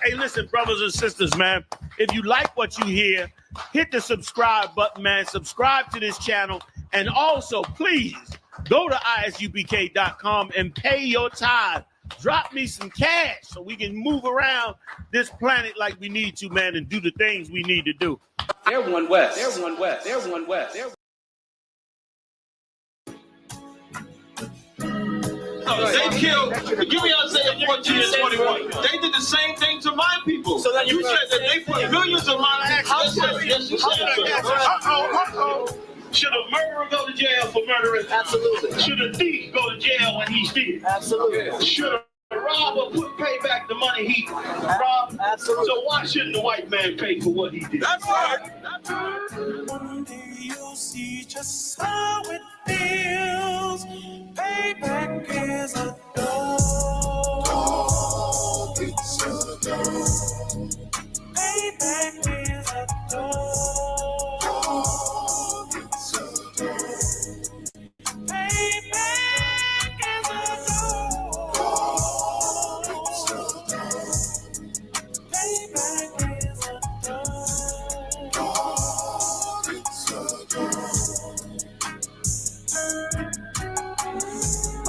Hey, listen, brothers and sisters, man. If you like what you hear, hit the subscribe button, man. Subscribe to this channel. And also, please, go to isubk.com and pay your tithe. Drop me some cash so we can move around this planet like we need to, man, and do the things we need to do. They're one West. They're one West. They're one West. They killed, give me Isaiah 14 and 21. They did the same thing to my people. So that you said that they put millions of my actions. Yes, you said. Should a murderer go to jail for murdering? Absolutely. Should a thief go to jail when he steals? Absolutely. Should a robber pay back the money he robbed? Absolutely. So why shouldn't the white man pay for what he did? That's right. That's right. One day you'll see just how it feels. Payback is a dog. It's a dog. Payback is a dog. It's a dog. Payback is a dog. It's a dog. Payback is a dog. It's a dog.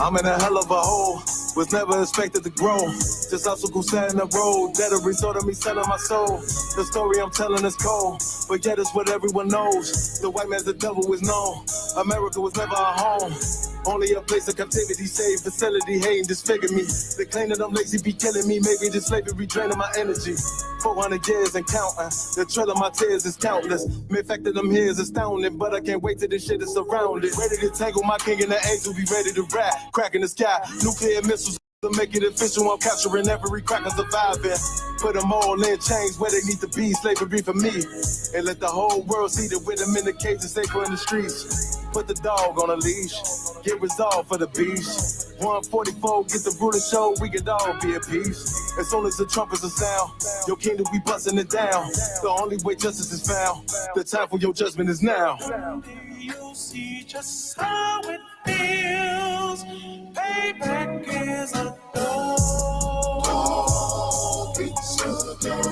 I'm in a hell of a hole, was never expected to grow. Just obstacles set in the road, that a result of me selling my soul. The story I'm telling is cold, but yet it's what everyone knows. The white man's the devil is known. America was never a home, only a place of captivity, safe facility, hating, disfigure me. They claim that I'm lazy, be killing me. Maybe the slavery draining my energy. 400 years and counting. The trail of my tears is countless. The fact that I'm here is astounding, but I can't wait till this shit is surrounded. Ready to tangle my king and the angel, be ready to rap. Crack in the sky, nuclear missiles to make it official. I'm capturing every crack and surviving. Put them all in chains where they need to be. Slavery for me. And let the whole world see that with them in the cage and safer in the streets. Put the dog on a leash. Get resolved for the beast. 144, get the ruler show. We could all be at peace. As soon as the trumpets are sound, your kingdom we busting it down. The only way justice is found. The time for your judgment is now. You'll see just how it feels. Payback is a dog. It's a dog.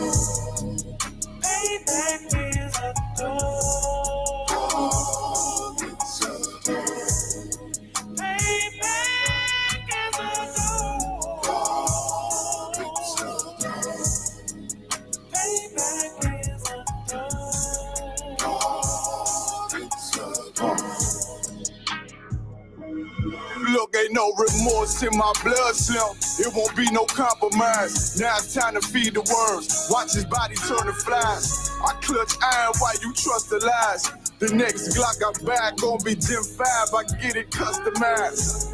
Payback is a dog. It's a dog. Payback is a dog. It's a dog. Payback is a dog. It's a dog. Look, ain't no remorse in my blood slump. It won't be no compromise. Now it's time to feed the worms. Watch his body turn to flies. I clutch iron while you trust the lies. The next Glock I buy gon' be Gen 5. I get it customized.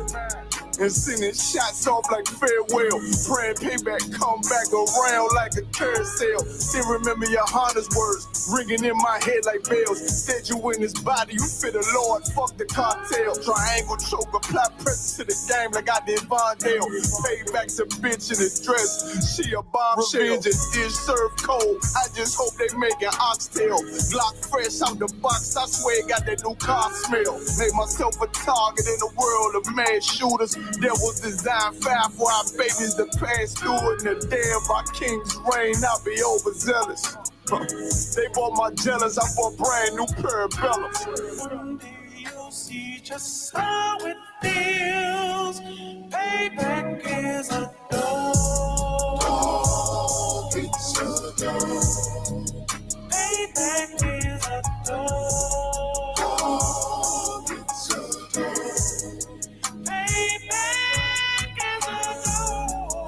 And sending shots off like farewell. Praying payback come back around like a carousel. Still remember your Honda's words ringing in my head like bells. Said you in his body, you fit the Lord, fuck the cartel. Triangle choke, apply pressure to the game like I did Vondale. Payback's a bitch in a dress, she a bombshell. Revenge is dish served cold, I just hope they make an oxtail. Glock fresh out the box, I swear it got that new car smell. Made myself a target in a world of mad shooters. There was design fire for our babies to pass through it. And the day of our king's reign, I'll be overzealous. They bought my jealous, I bought brand new parabellums. One day you'll see just how it feels. Payback is a dog. It's a dog. Payback is a dog. It's a dog. Payback is a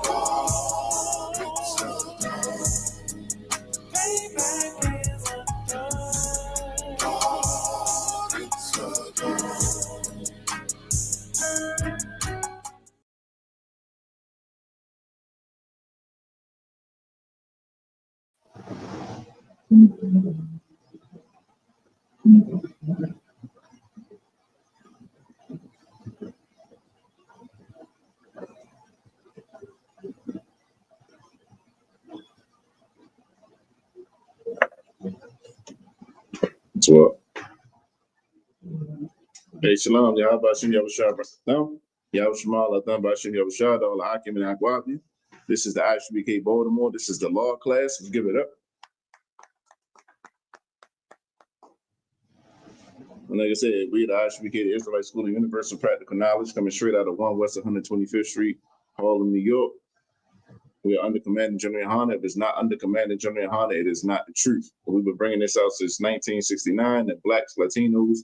dog. It's a dog. Payback is a dog. It's a dog. What's up? Hey, Shalom, y'all. Bashim Yahushua, no? Yahushua, Latham, Bashim Yahushua, Al Hakim and Akwati. This is the ISUBK Baltimore. This is the law class. Let's give it up. And like I said, we at the ISUBK, the Israelite School of Universal Practical Knowledge, coming straight out of 1 West 125th Street, Harlem, New York. We are under Commanding General Yohana. If it's not under Commanding General Yohana, it is not the truth. We've been bringing this out since 1969, that Blacks, Latinos,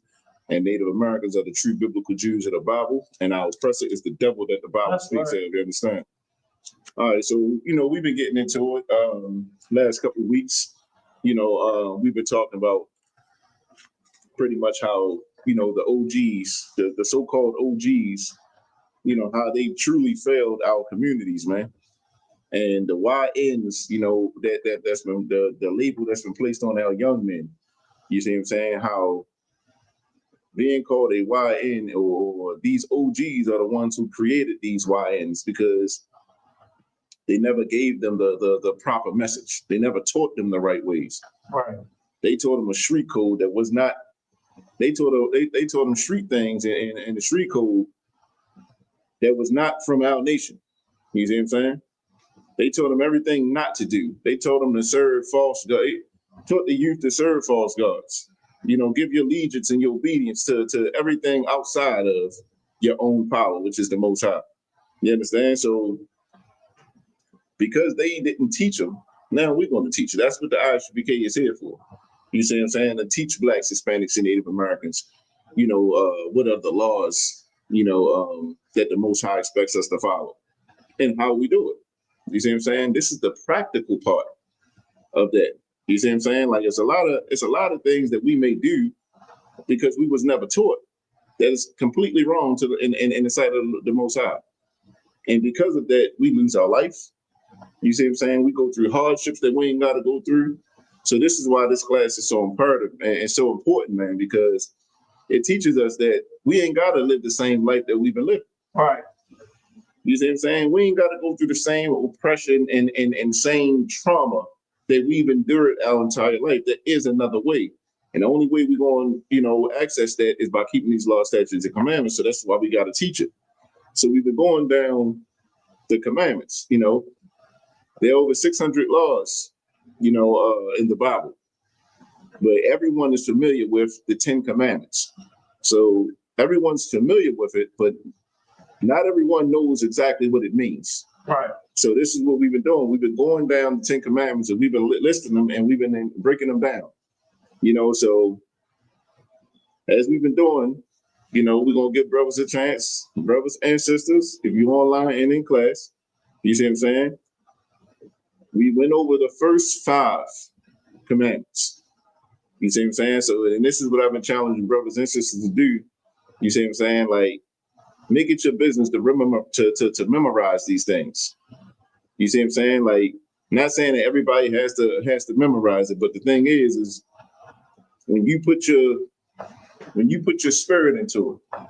and Native Americans are the true biblical Jews of the Bible, and our oppressor is the devil that the Bible speaks of, you understand? All right, so, we've been getting into it last couple of weeks. We've been talking about pretty much how, the OGs, the so-called OGs, how they truly failed our communities, man. And the YNs, that's been the label that's been placed on our young men. You see what I'm saying? How being called a YN or these OGs are the ones who created these YNs because they never gave them the proper message. They never taught them the right ways. Right. They taught them a street code that was not. They taught them street things and the street code that was not from our nation. You see what I'm saying? They taught them everything not to do. They taught them to serve false gods. Taught the youth to serve false gods. Give your allegiance and your obedience to everything outside of your own power, which is the Most High. You understand? So because they didn't teach them, now we're going to teach you. That's what the ISUBK is here for. You see what I'm saying? To teach Blacks, Hispanics, and Native Americans, what are the laws, that the Most High expects us to follow and how we do it. You see what I'm saying? This is the practical part of that. You see what I'm saying? Like it's a lot of things that we may do because we was never taught. That is completely wrong in the sight of the Most High. And because of that, we lose our life. You see what I'm saying? We go through hardships that we ain't got to go through. So this is why this class is so imperative and so important, man, because it teaches us that we ain't got to live the same life that we've been living. All right. You see what I'm saying? We ain't got to go through the same oppression and same trauma that we've endured our entire life. There is another way. And the only way we're going to, access that is by keeping these laws, statutes, and commandments. So that's why we got to teach it. So we've been going down the commandments, There are over 600 laws, in the Bible. But everyone is familiar with the 10 commandments. So everyone's familiar with it, but not everyone knows exactly what it means. Right. So this is what we've been doing. We've been going down the 10 commandments and we've been listing them and we've been breaking them down. So as we've been doing, we're going to give brothers a chance, brothers and sisters, if you're online and in class, you see what I'm saying? We went over the first 5 commandments. You see what I'm saying? So, and this is what I've been challenging brothers and sisters to do. You see what I'm saying? Like, make it your business to remember to memorize these things. You see what I'm saying? Like, not saying that everybody has to memorize it, but the thing is when you put your spirit into it,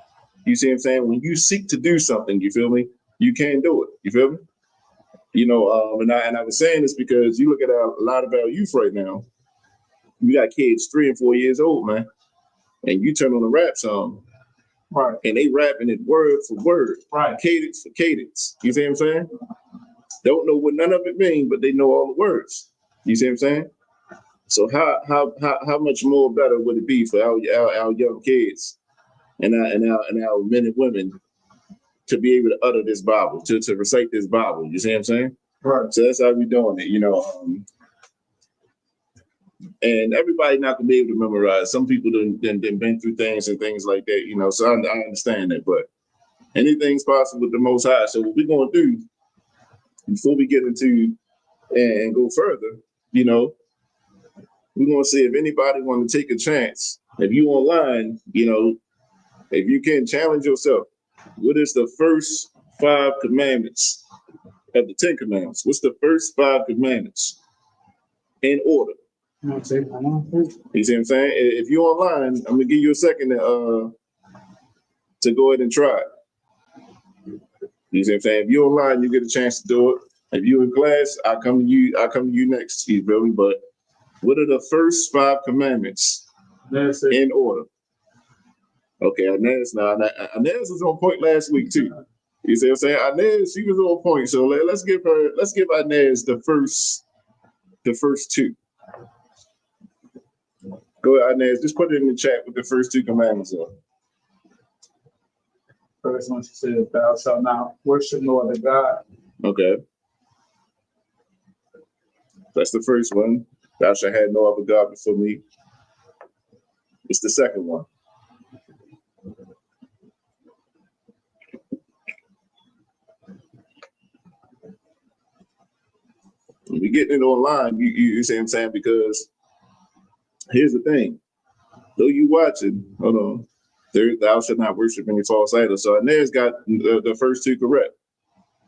you see what I'm saying? When you seek to do something, you feel me? You can do it. You feel me? And I was saying this because you look at a lot of our youth right now. We got kids 3 and 4 years old, man, and you turn on a rap song. Right. And they rapping it word for word, right? Cadence for cadence. You see what I'm saying? Don't know what none of it means, but they know all the words. You see what I'm saying? So how much more better would it be for our young kids and our men and women to be able to utter this Bible, to recite this Bible? You see what I'm saying? Right. So that's how we doing it, And everybody not gonna be able to memorize. Some people done been through things and things like that, so I understand that, but anything's possible with the Most High. So what we're gonna do before we get into and go further, we're gonna see if anybody want to take a chance. If you online, if you can challenge yourself, what is the first 5 commandments of the 10 commandments? What's the first 5 commandments in order? You see what I'm saying? If you're online, I'm gonna give you a second to go ahead and try it. You see what I'm saying? If you're online, you get a chance to do it. If you're in class, I'll come to you next, you feel me? But what are the first 5 commandments in order? Okay, Inez was on point last week too. You see what I'm saying? Inez, she was on point. So let's give Inez the first two. Go ahead, Inez. Just put it in the chat with the first two commandments on. First one, she said, "Thou shalt not worship no other God." Okay. That's the first one. Thou shalt have no other God before me. It's the second one. We getting it online, you see what I'm saying? Because here's the thing. Though you watching, hold on. Thou shalt not worship any false idols. So Inez got the first two correct.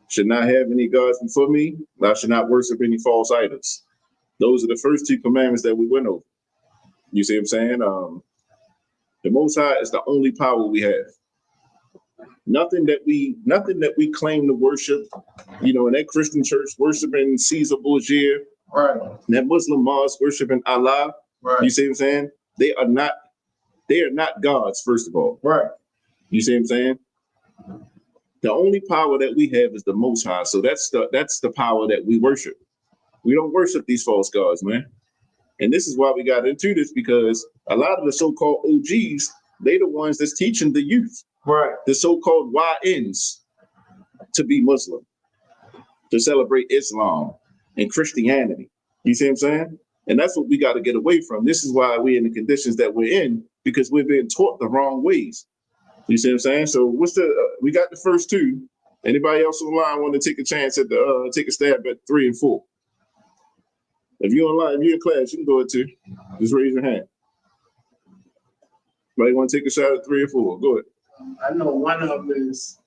Should not have any gods before me. Thou shalt not worship any false idols. Those are the first two commandments that we went over. You see what I'm saying? The Most High is the only power we have. Nothing that we claim to worship, in that Christian church worshiping Caesar Borgia, Right. that Muslim mosque worshiping Allah. Right. You see what I'm saying? They are not gods, first of all. Right. You see what I'm saying? The only power that we have is the Most High. So that's the power that we worship. We don't worship these false gods, man. And this is why we got into this, because a lot of the so-called OGs, they the ones that's teaching the youth, Right. the so-called YNs, to be Muslim, to celebrate Islam and Christianity. You see what I'm saying? And that's what we got to get away from. This is why we're in the conditions that we're in, because we're being taught the wrong ways. You see what I'm saying? So we got the first two. Anybody else online want to take a chance at take a stab at 3 and 4? If you're online, if you're in class, you can go at 2. Just raise your hand. Anybody want to take a shot at 3 or 4? Go ahead. I know one of them is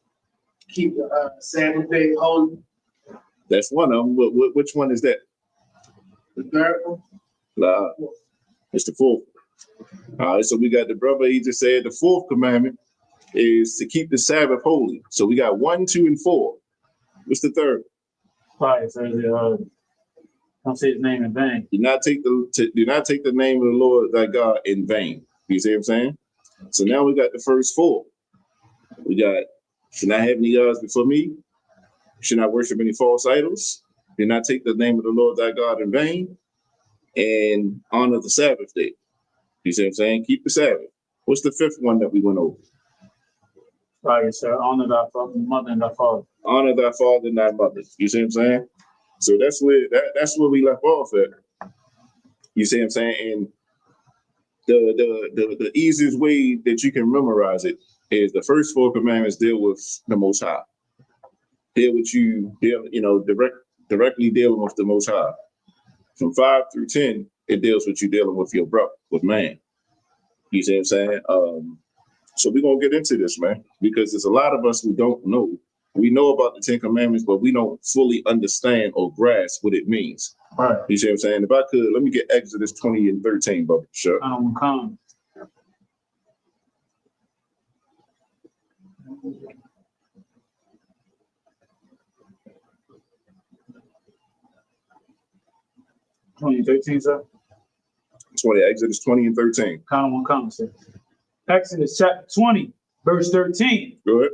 keep the Sabbath day holy. That's one of them. Which one is that? The third one. It's the 4th. All right, so we got the brother, he just said the 4th commandment is to keep the Sabbath holy. So we got 1, 2, and 4. What's the 3rd? Right. So don't say his name in vain. Do not take the name of the Lord thy God in vain. You see what I'm saying? So now we got the first 4. We got, should not have any gods before me. Should not worship any false idols. Do not take the name of the Lord thy God in vain. And honor the Sabbath day. You see what I'm saying? Keep the Sabbath. What's the 5th one that we went over? Right, sir. Honor thy mother and thy father. Honor thy father and thy mother. You see what I'm saying? So that's where we left off at. You see what I'm saying? And the easiest way that you can memorize it is the first 4 commandments deal with the Most High. Deal with directly dealing with the Most High. From 5 through 10, it deals with you dealing with your brother, with man. You see what I'm saying? So we're going to get into this, man, because there's a lot of us who don't know. We know about the 10 commandments, but we don't fully understand or grasp what it means. Right. You see what I'm saying? If I could, let me get Exodus 20 and 13, brother. Sure. Come. sir. 20, Exodus 20 and 13. Sir. Exodus chapter 20, verse 13. Go ahead.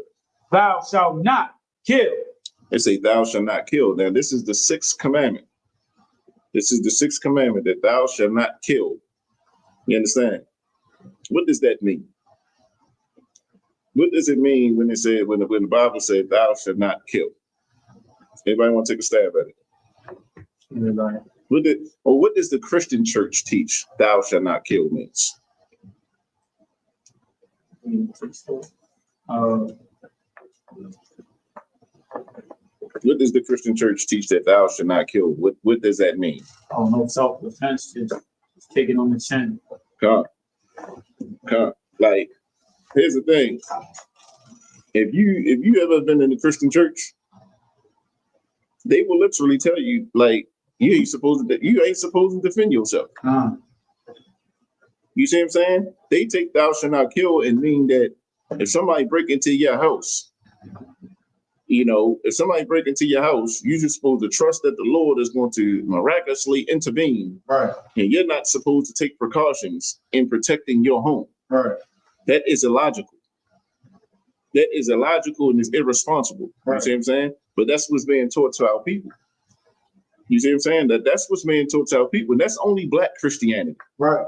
Thou shalt not kill. They say thou shalt not kill. Now, this is the 6th commandment. This is the 6th commandment, that thou shalt not kill. You understand? What does that mean? What does it mean when the Bible says thou shalt not kill? Anybody want to take a stab at it? Everybody. What does the Christian church teach thou shalt not kill means? What does the Christian church teach that thou shalt not kill? What does that mean? Oh, no self-defense, just taking on the chin. Come. Like, here's the thing. If you ever been in the Christian church, they will literally tell you, like, you ain't supposed to defend yourself. You see what I'm saying? They take thou shalt not kill and mean that if somebody break into your house, if somebody break into your house, you're just supposed to trust that the Lord is going to miraculously intervene. Right. And you're not supposed to take precautions in protecting your home. Right. That is illogical. That is illogical and is irresponsible. Right. You see what I'm saying? But that's what's being taught to our people. You see what I'm saying? That's what's being taught to our people. And that's only Black Christianity. Right.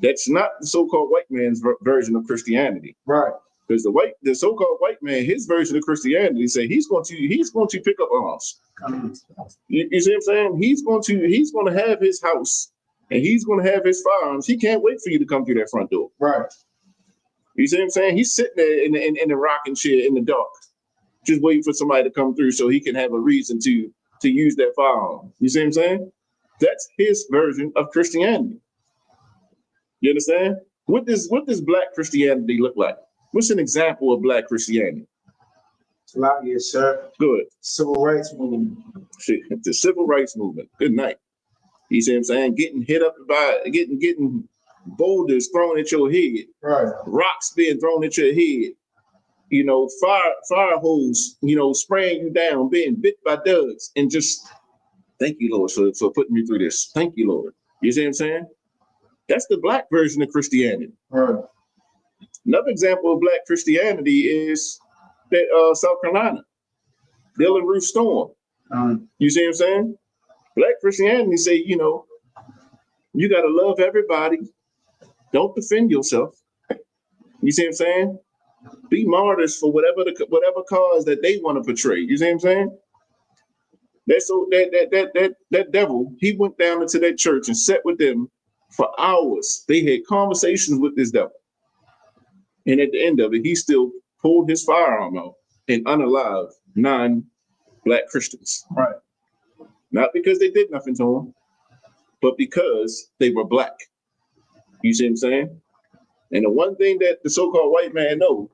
That's not the so-called white man's version of Christianity. Right. Because the so-called white man, his version of Christianity say he's going to pick up arms. You see what I'm saying? He's going to have his house and he's going to have his firearms. He can't wait for you to come through that front door. Right. You see what I'm saying? He's sitting there in the rocking chair in the dark, just waiting for somebody to come through so he can have a reason to use that firearm. You see what I'm saying? That's his version of Christianity. You understand? What does Black Christianity look like? What's an example of Black Christianity? Yes, sir. Good. Civil rights movement. The civil rights movement. Good night. You see what I'm saying? Getting hit up by getting boulders thrown at your head. Right. Rocks being thrown at your head. You know, fire hose, spraying you down, being bit by dogs, and just thank you, Lord, for putting me through this. Thank you, Lord. You see what I'm saying? That's the Black version of Christianity. Right. Another example of Black Christianity is that South Carolina, Dylan Ruth Storm. You see what I'm saying? Black Christianity say, you got to love everybody. Don't defend yourself. You see what I'm saying? Be martyrs for whatever cause that they want to portray. You see what I'm saying? That devil, he went down into that church and sat with them for hours. They had conversations with this devil. And at the end of it, he still pulled his firearm out and unalived 9 Black Christians. Right. Not because they did nothing to him, but because they were Black. You see what I'm saying? And the one thing that the so-called white man know,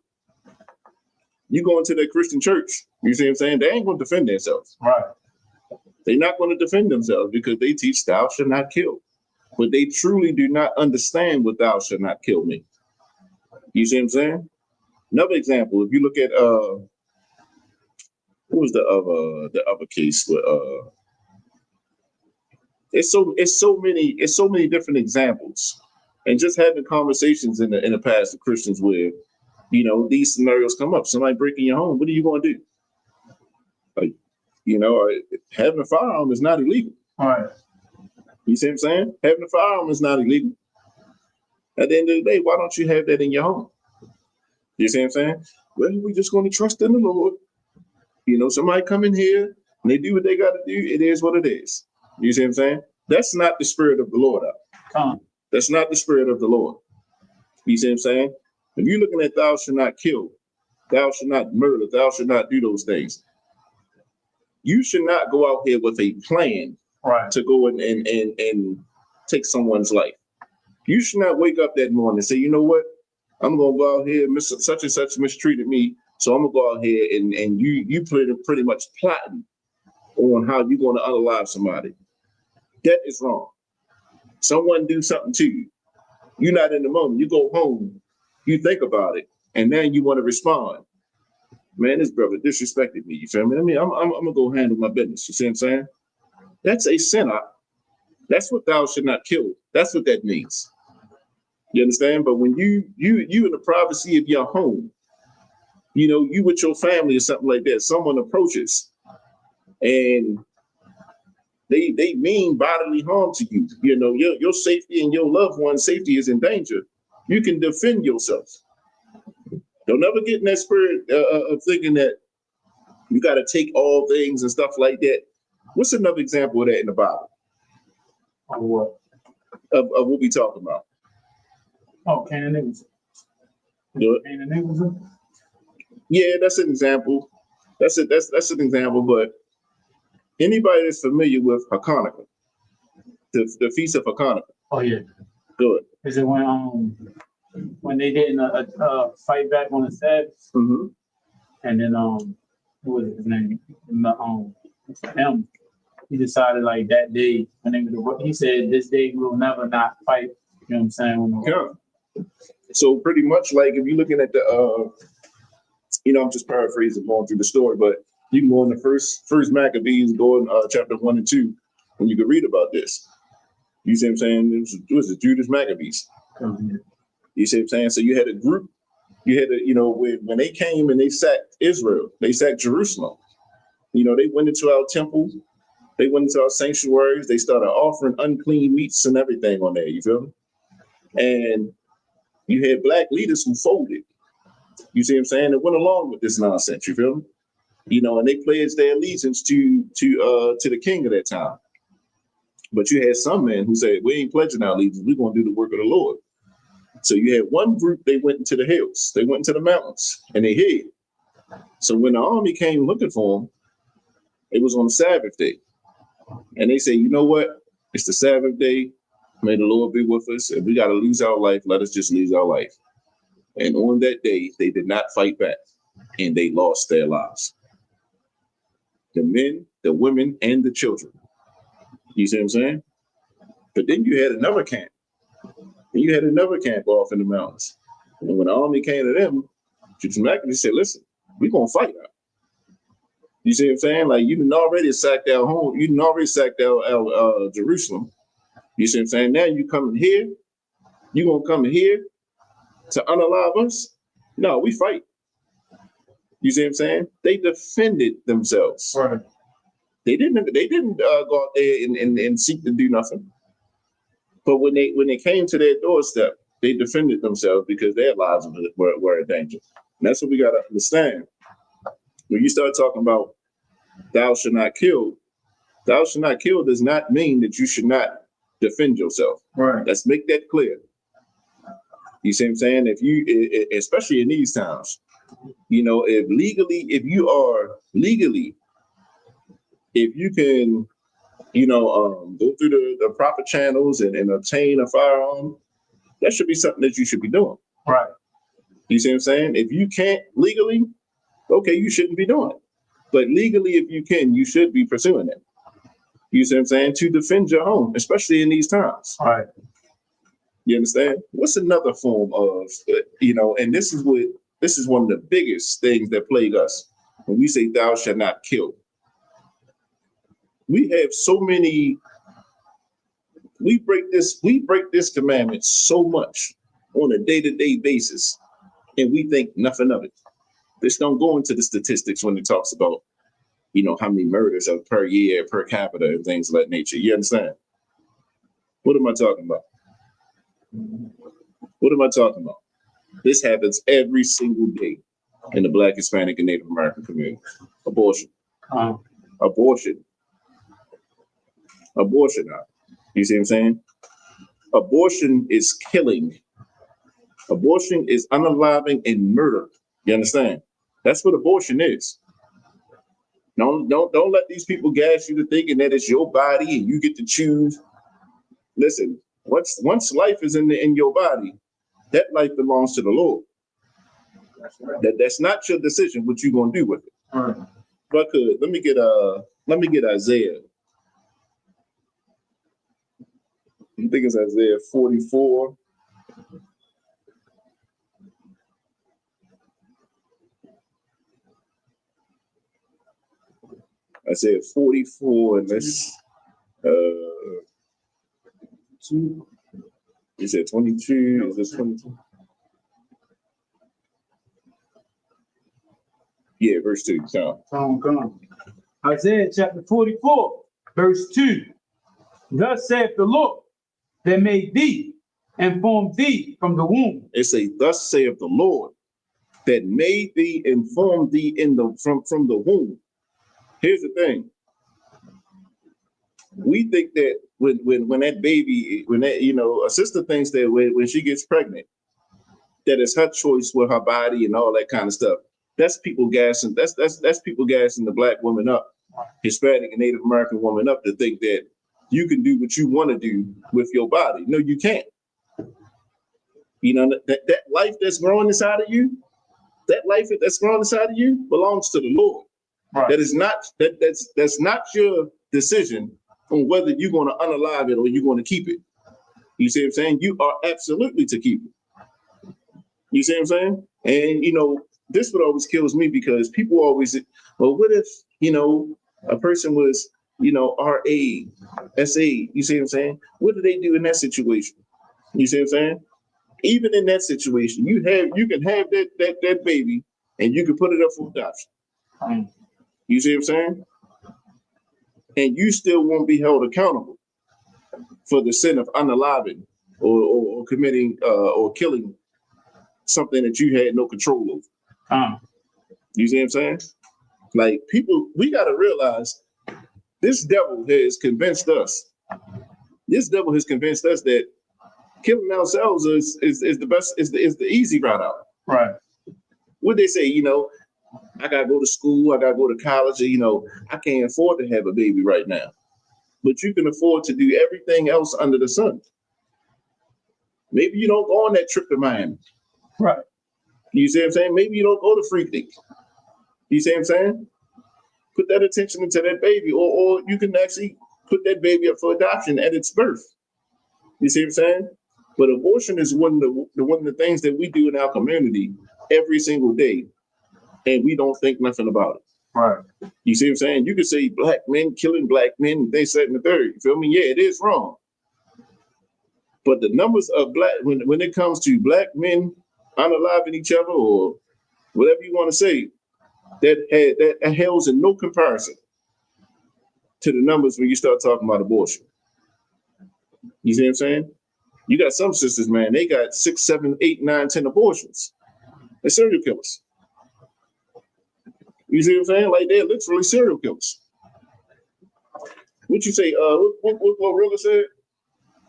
you go into that Christian church, you see what I'm saying? They ain't going to defend themselves. Right. They're not going to defend themselves because they teach thou shalt not kill. But they truly do not understand what thou shalt not kill me. You see what I'm saying? Another example, if you look at what was the other case with it's so many different examples. And just having conversations in the past with Christians where, these scenarios come up. Somebody breaking your home, what are you going to do? Having a firearm is not illegal. All right. You see what I'm saying? Having a firearm is not illegal. At the end of the day, why don't you have that in your home? You see what I'm saying? Well, we're just going to trust in the Lord. Somebody come in here and they do what they got to do. It is what it is. You see what I'm saying? That's not the spirit of the Lord. That's not the spirit of the Lord. You see what I'm saying? If you're looking at thou shalt not kill, thou shalt not murder, thou shalt not do those things, you should not go out here with a plan to go and take someone's life. You should not wake up that morning and say, you know what? I'm going to go out here, such and such mistreated me, so I'm going to go out here and you pretty much plotting on how you're going to unalive somebody. That is wrong. Someone do something to you. You're not in the moment. You go home, you think about it, and then you want to respond. Man, this brother disrespected me. You feel me? I mean, I'm going to go handle my business. You see what I'm saying? That's a sin. That's what thou should not kill. That's what that means. You understand? But when you in the privacy of your home, you with your family or something like that, someone approaches and they mean bodily harm to you. Your safety and your loved one's safety is in danger. You can defend yourself. Don't ever get in that spirit of thinking that you got to take all things and stuff like that. What's another example of that in the Bible? Of what? Of what we talking about? Oh, Cain and Nicholson. Cain and Nicholson? Yeah, that's an example. That's an example. But anybody that's familiar with Hanukkah, the Feast of Hanukkah? Oh yeah. Good. Is it when they didn't fight back on the Sabbath? Mm-hmm. And then what was his name? Him. He decided like that day he said this day we will never not fight. You know what I'm saying? Yeah. So pretty much like if you're looking at the I'm just paraphrasing going through the story, but you can go in the first Maccabees, go in chapter 1 and 2, and you can read about this. You see what I'm saying? It was Judas Maccabees. Mm-hmm. You see what I'm saying? So you had a group You had to, when they came and they sacked Israel, they sacked Jerusalem. They went into our temple, they went into our sanctuaries, they started offering unclean meats and everything on there, you feel me? And you had black leaders who folded. You see what I'm saying? It went along with this nonsense, you feel me? And they pledged their allegiance to the king of that time. But you had some men who said, we ain't pledging our allegiance, we're going to do the work of the Lord. So you had one group, they went into the hills, they went into the mountains, and they hid. So when the army came looking for them, it was on the Sabbath day. And they say, you know what? It's the Sabbath day. May the Lord be with us. If we got to lose our life, let us just lose our life. And on that day, they did not fight back, and they lost their lives. The men, the women, and the children. You see what I'm saying? But then you had another camp. And you had another camp off in the mountains. And when the army came to them, they said, listen, we're going to fight out. You see what I'm saying? Like, you done already sacked our home. You done already sacked our Jerusalem. You see what I'm saying? Now you coming here. You going to come here to unalive us? No, we fight. You see what I'm saying? They defended themselves. Right. They didn't go out there and seek to do nothing. But when they came to their doorstep, they defended themselves because their lives were in danger. And that's what we got to understand. When you start talking about thou shalt not kill does not mean that you should not defend yourself. Right. Let's make that clear. You see what I'm saying? If you, especially in these times, if you can, go through the proper channels and obtain a firearm, that should be something that you should be doing. Right. You see what I'm saying? If you can't legally, okay, you shouldn't be doing it. But legally, if you can, you should be pursuing it. You see what I'm saying? To defend your home, especially in these times. All right. You understand? What's another form of, and this is one of the biggest things that plague us when we say thou shalt not kill. We have so many, we break this commandment so much on a day-to-day basis, and we think nothing of it. This don't go into the statistics when it talks about, how many murders are per year, per capita, and things of that nature. You understand? What am I talking about? What am I talking about? This happens every single day in the Black, Hispanic, and Native American community. Abortion. Abortion. You see what I'm saying? Abortion is killing. Abortion is unaliving and murder. You understand? That's what abortion is. Don't let these people gas you to thinking that it's your body and you get to choose. Listen, once life is in your body, that life belongs to the Lord. That's not your decision what you're gonna do with it. All right. If I could, let me get Isaiah. I think it's Isaiah 44. Isaiah 44, and that's 2. You said 22. Is this 22? Yeah, verse 2. Come. Isaiah chapter 44, verse 2. Thus saith the Lord that made thee and formed thee from the womb. It say, thus saith the Lord that made thee and formed thee from the womb. Here's the thing. We think that when that baby, a sister thinks that when she gets pregnant, that it's her choice with her body and all that kind of stuff. That's people gassing. That's people gassing the Black woman up, Hispanic and Native American woman up to think that you can do what you want to do with your body. No, you can't. That life that's growing inside of you, belongs to the Lord. Right. That is not that's not your decision on whether you're going to unalive it or you're going to keep it. You see what I'm saying? You are absolutely to keep it. You see what I'm saying? And this what always kills me because people always, well, what if a person was RA, SA? You see what I'm saying? What do they do in that situation? You see what I'm saying? even in that situation, you can have that baby and you can put it up for adoption. You see what I'm saying? And you still won't be held accountable for the sin of unaliving or committing or killing something that you had no control over. You see what I'm saying? Like, people, we got to realize this devil has convinced us. This devil has convinced us that killing ourselves is the best, is the easy route out. Right. What they say, I gotta go to school, I gotta go to college, I can't afford to have a baby right now. But you can afford to do everything else under the sun. Maybe you don't go on that trip to Miami. Right. You see what I'm saying? Maybe you don't go to Freaknik. You see what I'm saying? Put that attention into that baby, or you can actually put that baby up for adoption at its birth. You see what I'm saying? But abortion is one of the things that we do in our community every single day, and we don't think nothing about it. Right. You see what I'm saying? You could say black men killing black men, they said in the third. You feel me? Yeah, it is wrong. But the numbers of when it comes to black men unaliving each other, or whatever you want to say, that held in no comparison to the numbers when you start talking about abortion. You see what I'm saying? You got some sisters, man, they got 6, 7, 8, 9, 10 abortions. They're serial killers. You see what I'm saying? Like, they're literally serial killers. What you say? What Rilla said?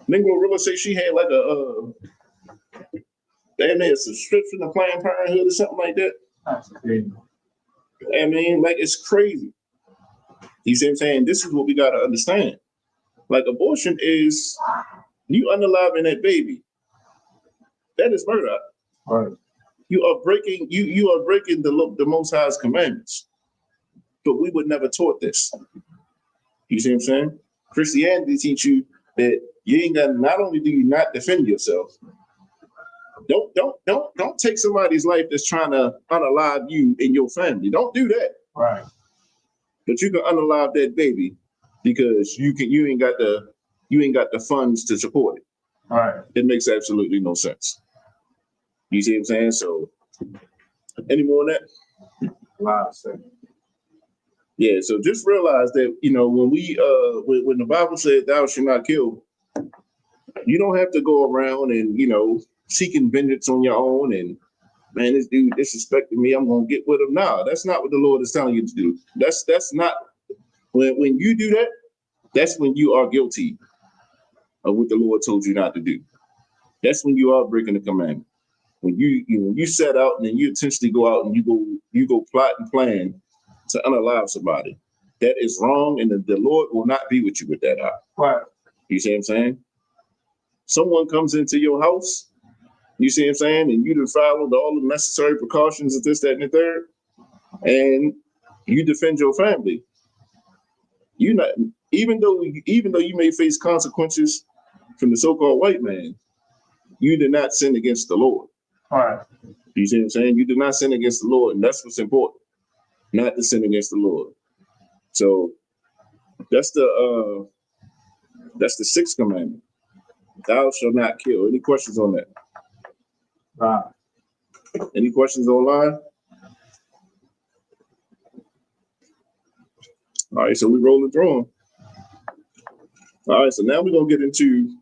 Lingua Rilla said she had like damn near a subscription to Planned Parenthood or something like that. That's crazy. I mean, like, it's crazy. You see what I'm saying? This is what we got to understand. Like, abortion is you unaliving that baby. That is murder. Right. You are breaking the Most High's commandments. But we would never taught this. You see what I'm saying? Christianity teach you that you ain't got. Not only do you not defend yourself, don't take somebody's life that's trying to unalive you and your family. Don't do that. Right. But you can unalive that baby because you ain't got the funds to support it. Right. It makes absolutely no sense. You see what I'm saying? So, any more on that? Wow, sir. Yeah. So just realize that when we when the Bible said "Thou shalt not kill," you don't have to go around and seeking vengeance on your own and, man, this dude disrespected me, I'm gonna get with him. No, that's not what the Lord is telling you to do. That's not when you do that. That's when you are guilty of what the Lord told you not to do. That's when you are breaking the commandment. When you set out and then you intentionally go out and you go plot and plan to unalive somebody, that is wrong, and the Lord will not be with you with that. Right. You see what I'm saying? Someone comes into your house, you see what I'm saying, and you done followed all the necessary precautions of this, that, and the third, and you defend your family. You not even though you may face consequences from the so-called white man, you did not sin against the Lord. All right. You see what I'm saying? You did not sin against the Lord, and that's what's important, not to sin against the Lord. So that's the sixth commandment. Thou shalt not kill. Any questions on that? Any questions online? All right, so we rolling through them. All right, so now we're gonna get into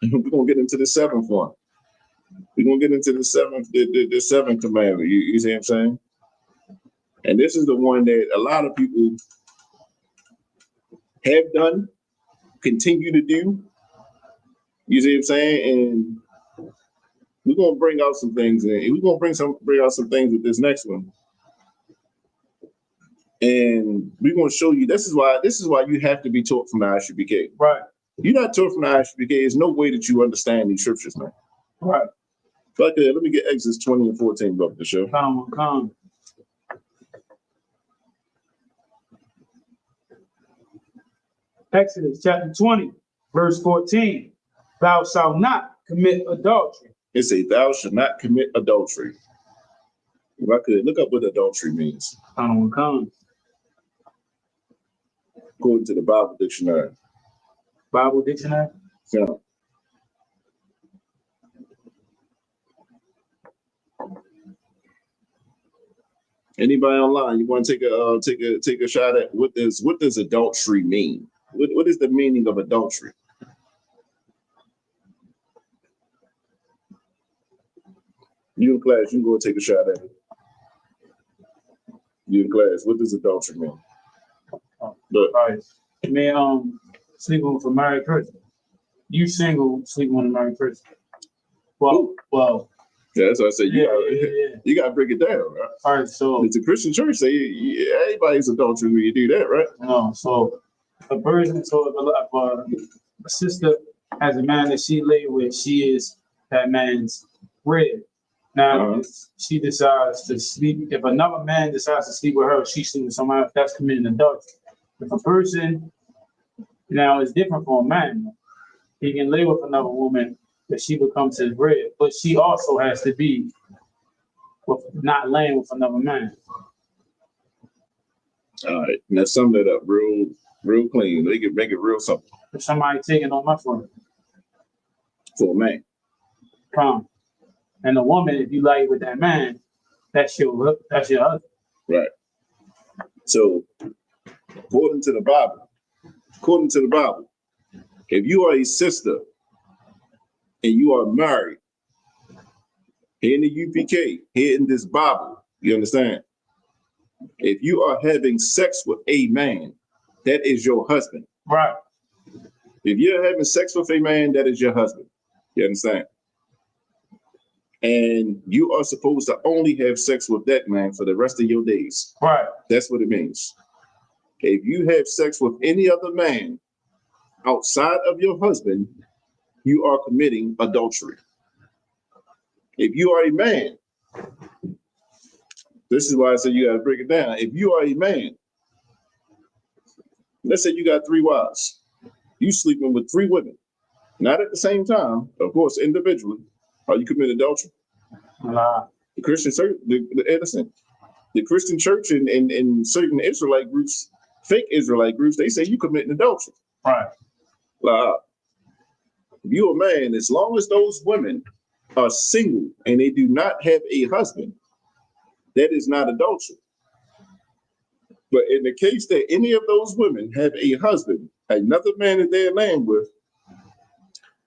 the seventh one. We're gonna get into the seventh commandment. You see what I'm saying? And this is the one that a lot of people have done, continue to do. You see what I'm saying? And we're gonna bring out some things, and we're gonna bring out some things with this next one. And we're gonna show you this is why you have to be taught from the ISUPK. Right. You're not taught from the ISUPK, there's no way that you understand these scriptures, man. Right. But let me get Exodus 20 and 14 up the show. Come. Exodus chapter 20, verse 14. Thou shalt not commit adultery. It says, thou shalt not commit adultery. If I could look up what adultery means. Come. According to the Bible dictionary. Bible dictionary? Yeah. Anybody online? You want to take a shot at what does adultery mean? What is the meaning of adultery? You in class, you can go take a shot at it. You in class, what does adultery mean? Look, All right. Man, sleeping with a married person. You single, sleeping with a married person. Well, yeah, that's what I said. yeah. You gotta break it down, right? All right, so It's a Christian church say everybody's adultery when you do that, right? no, so a person, so if a sister has a man that she lay with, she is that man's rib. Now, if she decides to sleep, if another man decides to sleep with her, she sleeps with somebody else, that's committing adultery. If a person, now it's different for a man. He can lay with another woman, but she becomes his rib, but she also has to be with not laying with another man. All right, now sum that up real clean. They can make it real simple If somebody taking on my phone, for a man. prom. And the woman, if you lay with that man, that's your husband. Right. So, according to the Bible, if you are a sister and you are married, here in the UPK, here in this Bible, you understand? If you are having sex with a man, that is your husband. Right. If you're having sex with a man, that is your husband. You understand? And you are supposed to only have sex with that man for the rest of your days. Right. That's what it means. If you have sex with any other man outside of your husband, you are committing adultery. If you are a man, this is why I said you got to break it down. If you are a man, let's say you got 3 wives, you sleeping with 3 women, not at the same time, of course, individually. Are you committing adultery? Nah. The Christian church, the Christian church and certain Israelite groups, fake Israelite groups, they say you committing adultery. Right. If you're a man, as long as those women are single and they do not have a husband, that is not adultery. But in the case that any of those women have a husband, another man that they're laying with,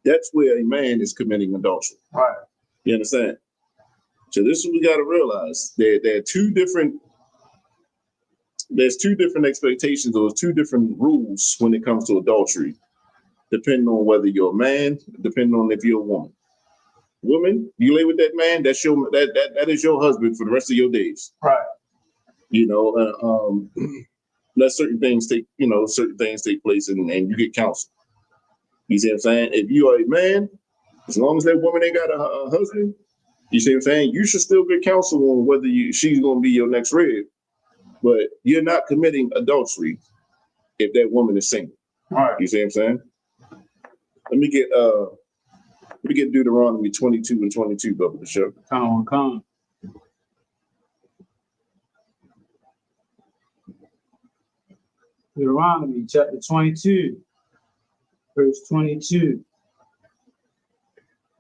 that's where a man is committing adultery. Right. You understand? So this is what we got to realize. There are there's 2 different expectations or 2 different rules when it comes to adultery, depending on whether you're a man, depending on if you're a woman. Woman, you lay with that man, that is your husband for the rest of your days. Right. You know, let certain things take place and you get counsel. You see what I'm saying? If you are a man, as long as that woman ain't got a husband, you see what I'm saying? You should still get counsel on whether she's going to be your next rib, but you're not committing adultery if that woman is single. Right. You see what I'm saying? Let me get Deuteronomy 22 and 22, Bubba the show. Come. Deuteronomy chapter 22, verse 22.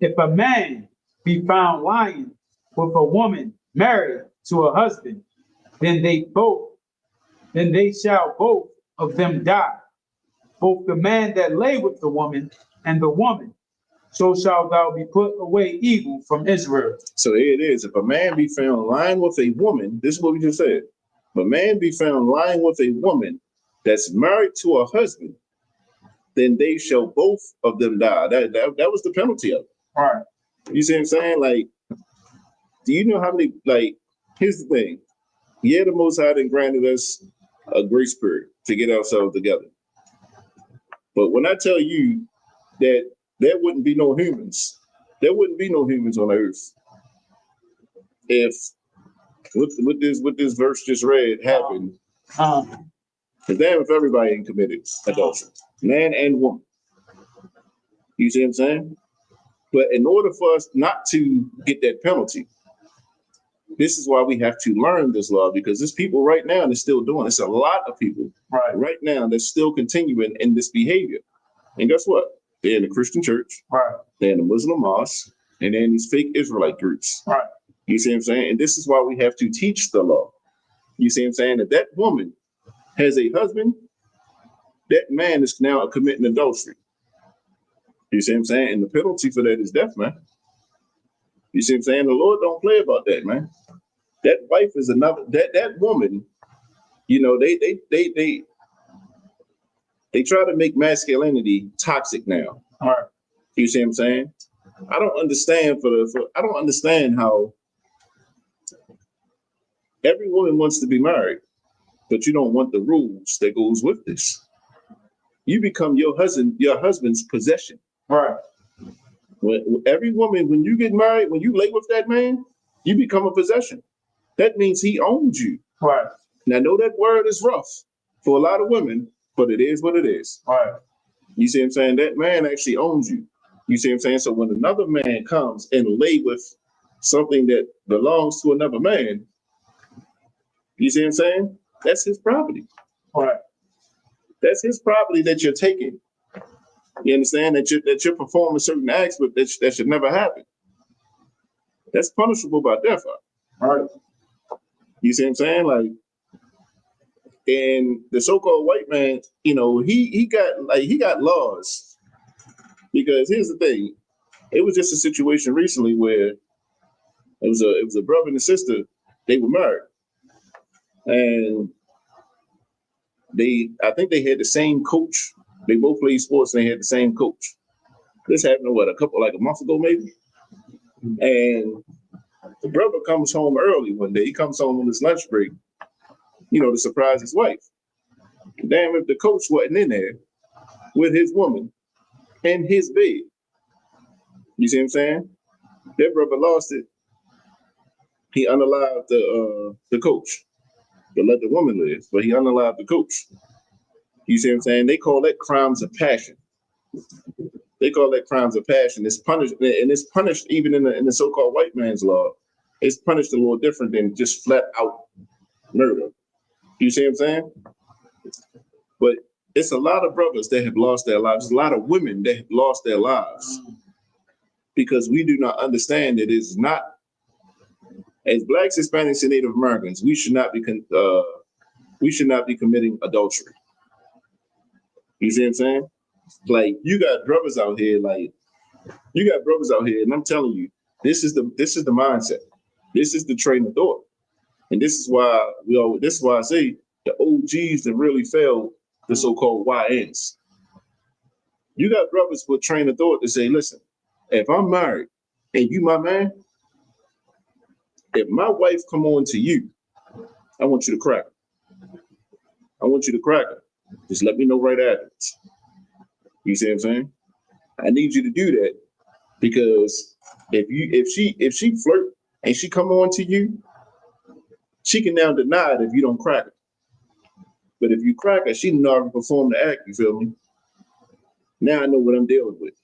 If a man be found lying with a woman married to a husband, then they shall both of them die, both the man that lay with the woman and the woman. So shalt thou be put away evil from Israel. So here it is. If a man be found lying with a woman, this is what we just said. If a man be found lying with a woman that's married to a husband, then they shall both of them die. That was the penalty of it. All right. You see what I'm saying? Like, do you know how many, like, here's the thing. Yeah, the Most High done granted us a grace period to get ourselves together. But when I tell you that there wouldn't be no humans, there wouldn't be no humans on earth if what this verse just read happened. Because damn if everybody ain't committed adultery, man and woman. You see what I'm saying? But in order for us not to get that penalty, this is why we have to learn this law, because there's people right now that's still doing it. It's a lot of people right now that's still continuing in this behavior. And guess what? They're in the Christian church, they're in the Muslim mosque, and they're in these fake Israelite groups. Right. You see what I'm saying? And this is why we have to teach the law. You see what I'm saying? If that woman has a husband, that man is now committing adultery. You see what I'm saying? And the penalty for that is death, man. You see what I'm saying? The Lord don't play about that, man. That wife is another, that woman, you know, they try to make masculinity toxic now. All right. You see what I'm saying? I don't understand I don't understand how every woman wants to be married, but you don't want the rules that goes with this. You become your husband's possession. Right. Every woman, when you get married, when you lay with that man, you become a possession. That means he owns you. Right. Now, I know that word is rough for a lot of women, but it is what it is. Right. You see what I'm saying? That man actually owns you. You see what I'm saying? So when another man comes and lay with something that belongs to another man, you see what I'm saying? That's his property. Right. That's his property that you're taking. You understand? That you're performing certain acts with that should never happen. That's punishable by death. Right. You see what I'm saying? Like, and the so-called white man, you know, he got laws. Because here's the thing, it was just a situation recently where it was a brother and a sister, they were married. And I think they had the same coach. They both played sports and they had the same coach. This happened, a month ago maybe? And the brother comes home early one day. He comes home on his lunch break, you know, to surprise his wife. Damn if the coach wasn't in there with his woman in his bed. You see what I'm saying? That brother lost it. He unalived the coach, but let the woman live, but he unalived the coach. You see what I'm saying? They call that crimes of passion. They call that crimes of passion. It's punished, and it's punished even in the so-called white man's law. It's punished a little different than just flat out murder. You see what I'm saying? But it's a lot of brothers that have lost their lives. There's a lot of women that have lost their lives because we do not understand that it's not, as Blacks, Hispanics, and Native Americans, we should not be committing adultery. You see what I'm saying? Like, you got brothers out here, and I'm telling you, this is the mindset. This is the train of thought. And this is why I say the OGs that really failed the so-called YNs. You got brothers with train of thought to say, listen, if I'm married and you my man, if my wife come on to you, I want you to crack her. I want you to crack her. Just let me know right afterwards. You see what I'm saying? I need you to do that because if she flirt and she come on to you, she can now deny it if you don't crack her. But if you crack her, she didn't already perform the act, you feel me? Now I know what I'm dealing with.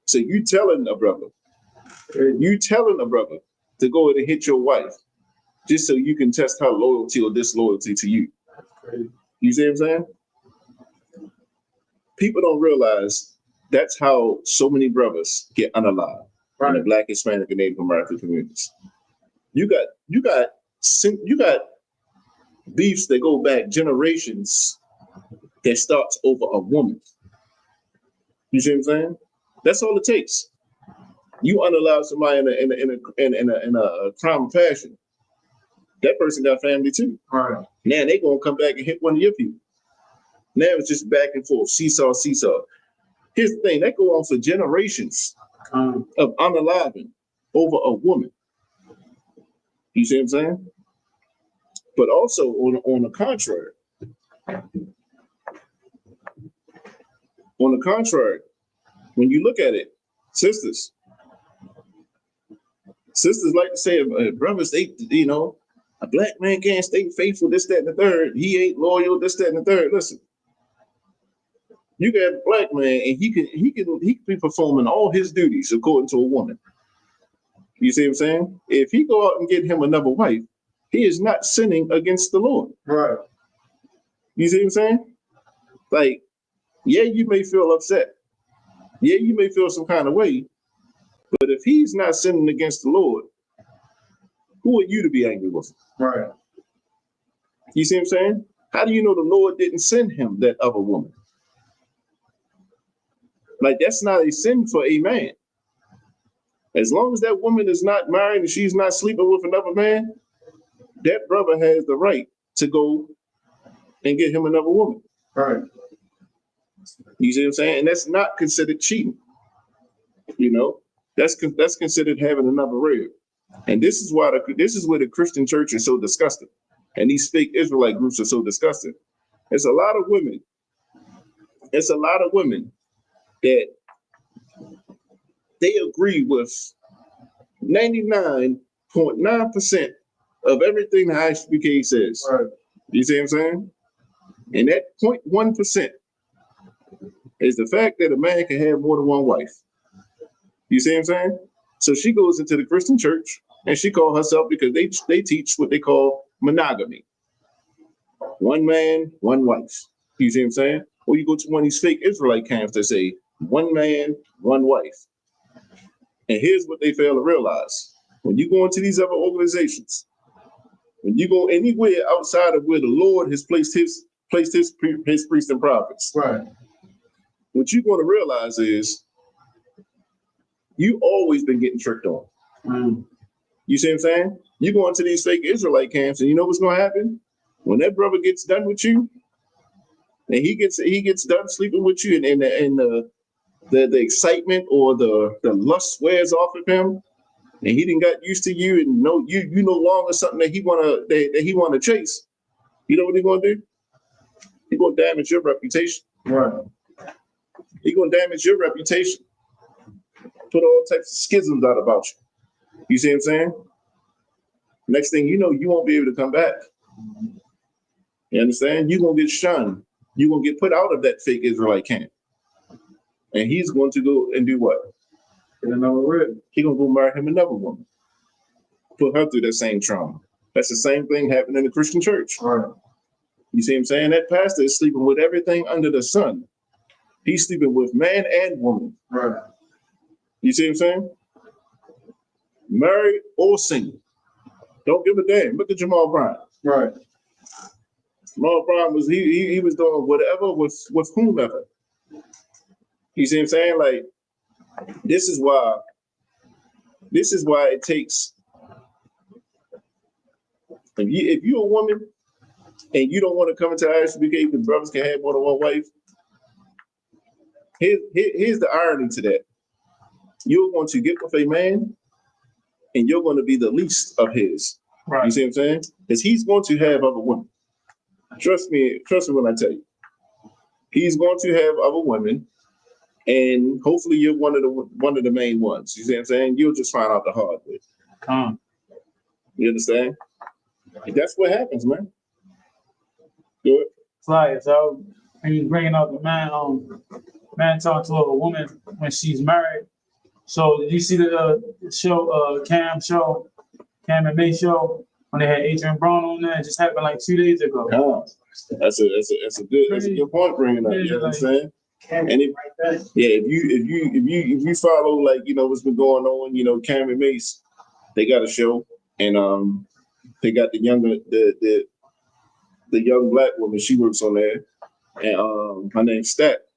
So you telling a brother to go ahead and hit your wife just so you can test her loyalty or disloyalty to you. You see what I'm saying? People don't realize that's how so many brothers get unalived in the Black, Hispanic, and Native American communities. You got beefs that go back generations that starts over a woman. You see what I'm saying? That's all it takes. You unalive somebody in a crime of passion. That person got family too. Right. Now they gonna come back and hit one of your people. Now it's just back and forth, seesaw. Here's the thing, that go on for generations of unaliving over a woman. You see what I'm saying? But also on the contrary, when you look at it, sisters like to say, brothers, a Black man can't stay faithful, this, that, and the third. He ain't loyal, this, that, and the third. Listen, you got a Black man, and he can be performing all his duties according to a woman. You see what I'm saying? If he go out and get him another wife, he is not sinning against the Lord. Right. You see what I'm saying? Like, yeah, you may feel upset. Yeah, you may feel some kind of way. But if he's not sinning against the Lord, Who are you to be angry with him? Right. You see what I'm saying? How do you know the Lord didn't send him that other woman? Like, that's not a sin for a man. As long as that woman is not married and she's not sleeping with another man, that brother has the right to go and get him another woman. Right. You see what I'm saying? And that's not considered cheating. You know, that's considered having another rib. And this is why this is where the Christian church is so disgusting, and these fake Israelite groups are so disgusting. It's a lot of women. It's a lot of women that they agree with 99.9% of everything the ISBK says. Right. You see what I'm saying? And that 0.1% is the fact that a man can have more than one wife. You see what I'm saying? So she goes into the Christian church and she calls herself, because they teach what they call monogamy. One man, one wife. You see what I'm saying? Or you go to one of these fake Israelite camps that say one man, one wife. And here's what they fail to realize. When you go into these other organizations, when you go anywhere outside of where the Lord has placed his priests and prophets, Right. what you're going to realize is you always been getting tricked on. Mm. You see what I'm saying? You go into these fake Israelite camps, and you know what's going to happen? When that brother gets done with you, and he gets done sleeping with you, and the excitement or the lust wears off of him, and he didn't got used to you, and you no longer something that he wanna chase. You know what he's gonna do? He's gonna damage your reputation. Right. He's gonna damage your reputation. Put all types of schisms out about you. You see what I'm saying? Next thing you know, you won't be able to come back. You understand? You're gonna get shunned. You're gonna get put out of that fake Israelite camp. And he's going to go and do what? Get another rib. He's gonna go marry him another woman. Put her through that same trauma. That's the same thing happening in the Christian church. Right. You see what I'm saying? That pastor is sleeping with everything under the sun. He's sleeping with man and woman. Right. You see what I'm saying? Married or single. Don't give a damn. Look at Jamal Bryant. Right. Jamal Bryant was he was doing whatever with whomever. You see what I'm saying? Like, this is why it takes, if you're a woman and you don't want to come into ISBK because brothers can have more than one wife, here's the irony to that. You're going to get with a man and you're going to be the least of his. Right. You see what I'm saying? Because he's going to have other women. Trust me when I tell you. He's going to have other women, and hopefully you're one of the main ones. You see what I'm saying? You'll just find out the hard way. You understand? That's what happens, man. Do it. It's like, so he was bringing up the man talking to a woman when she's married. So did you see the show, Cam and May show, when they had Adrian Brown on there? It just happened like 2 days ago. That's a good point bringing up. You know what I'm saying? And if you follow, like, you know, what's been going on, you know, Cam and Mace, they got a show, and they got the young black woman, she works on there, and her name's Stat.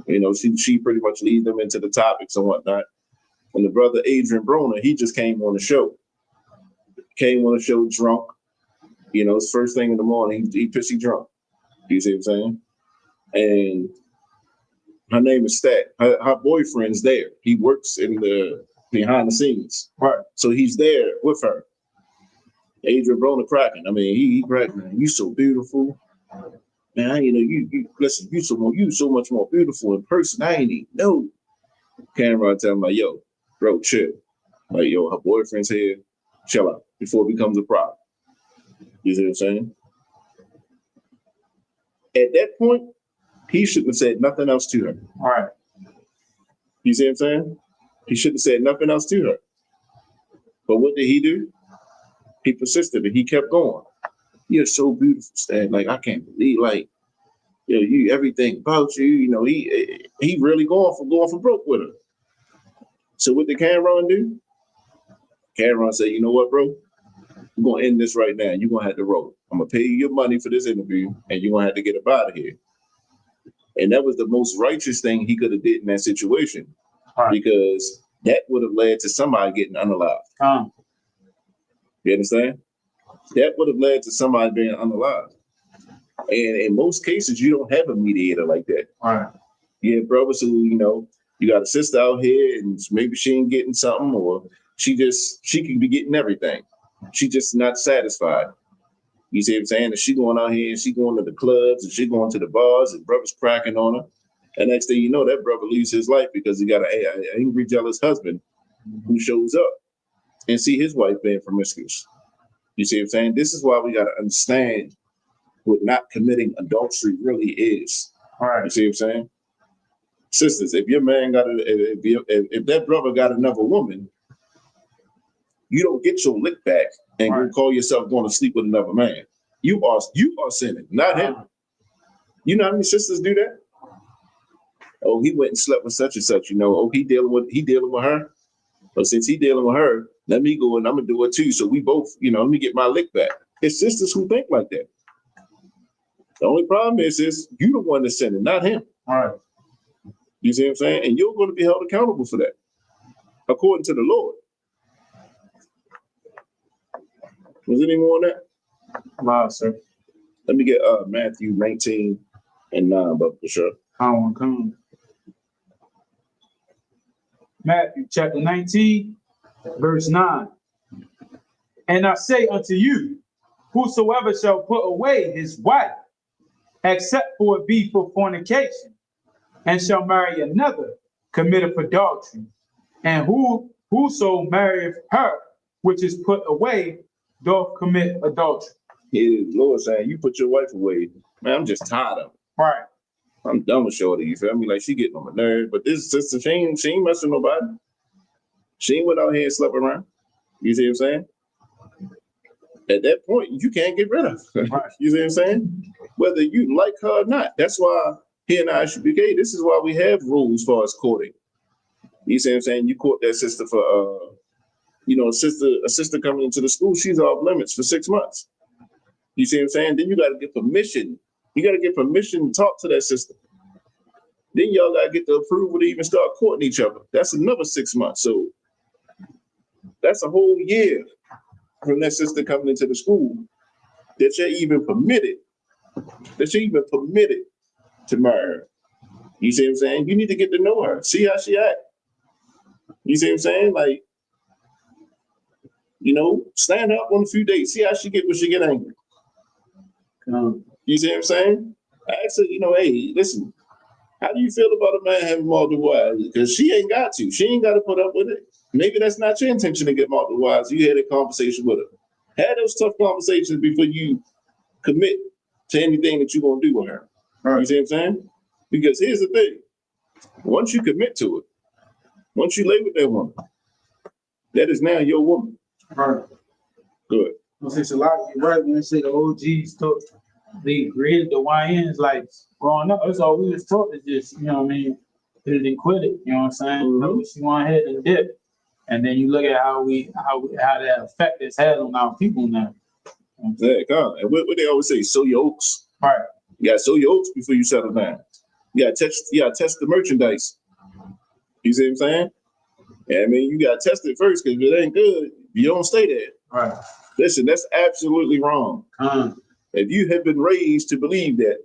You know, she pretty much leads them into the topics and whatnot. And the brother Adrian Broner, he just came on the show. Came on the show drunk. You know, it's first thing in the morning. He pissy drunk. You see what I'm saying? And her name is Stat. Her boyfriend's there. He works in the behind the scenes. Right. So he's there with her. Adrian Broner cracking. I mean, he cracking. Man, you so beautiful. Man, you know, you listen, you so much more beautiful in person. I ain't even know. Cameron tell him, like, yo, bro, chill. Like, yo, her boyfriend's here. Chill out before it becomes a problem. You see what I'm saying? At that point, he shouldn't have said nothing else to her. All right. You see what I'm saying? He shouldn't have said nothing else to her. But what did he do? He persisted and he kept going. You're so beautiful, Stan. Like, I can't believe, like, you know, you everything about you. You know, he really going for broke with her. So what did Cameron do? Cameron said, you know what, bro? we're gonna end this right now. You're gonna have to roll. I'm gonna pay you your money for this interview, and you're gonna have to get up out of here. And that was the most righteous thing he could have did in that situation, because that would have led to somebody getting unalived. You understand? That would have led to somebody being unalived. And in most cases, you don't have a mediator like that. You have brothers who, you got a sister out here and maybe she ain't getting something, or she can be getting everything. She just not satisfied. You see what I'm saying? And she going out here and she going to the clubs and she going to the bars and brothers cracking on her. And next thing you know, that brother leaves his life because he got an angry, jealous husband who shows up and see his wife being promiscuous. You see what I'm saying? This is why we got to understand what not committing adultery really is. You see what I'm saying? Sisters, if your man if that brother got another woman, you don't get your lick back and go call yourself going to sleep with another man. You are sinning, not him. You know how many sisters do that? Oh, he went and slept with such and such. Oh, he dealing with her. But since he dealing with her, let me go and I'm gonna do it too. So we both, let me get my lick back. It's sisters who think like that. The only problem is you the one that's sinning, not him. You see what I'm saying? And you're going to be held accountable for that, according to the Lord. Was there any more on that? Wow, sir. Let me get Matthew 19 and 9, but for sure. I want to come. Matthew chapter 19, verse 9. And I say unto you, whosoever shall put away his wife, except for it be for fornication, and shall marry another, committeth adultery. And whoso marrieth her, which is put away, doth commit adultery. Yeah, the Lord saying, you put your wife away. Man, I'm just tired of it. I'm done with shorty, you feel me? Like, she getting on my nerves. But this sister, she ain't messing with nobody. She ain't went out here and slept around. You see what I'm saying? At that point, you can't get rid of her. You see what I'm saying? Whether you like her or not. That's why here in ISUPK, this is why we have rules as far as courting. You see what I'm saying? You court that sister for, a sister coming into the school, she's off limits for 6 months. You see what I'm saying? Then you got to get permission. You got to get permission to talk to that sister. Then y'all got to get the approval to even start courting each other. That's another 6 months. So that's a whole year from that sister coming into the school that you're even permitted to marry her. You see what I'm saying? You need to get to know her, see how she act. You see what I'm saying? Like, stand up on a few dates, see how she get when she get angry. You see what I'm saying? I asked her, hey, listen, how do you feel about a man having multiple wives? Because she ain't got to. She ain't got to put up with it. Maybe that's not your intention to get multiple wives. You had a conversation with her. Have those tough conversations before you commit to anything that you're going to do with her. You see what I'm saying? Because here's the thing. Once you commit to it, once you lay with that woman, that is now your woman. Good. It's a lot of you right when they say the OGs taught, they created the YNs, like growing up, that's all we was taught, is just, hit it and quit it. You know what I'm saying? She went ahead and dip. And then you look at how that effect it's had on our people now. Yeah, and what they always say, sow your oats. You gotta sow your oats before you settle down. You gotta test the merchandise. You see what I'm saying? Yeah, you gotta test it first, because if it ain't good, you don't stay there. Listen, that's absolutely wrong. If you have been raised to believe that,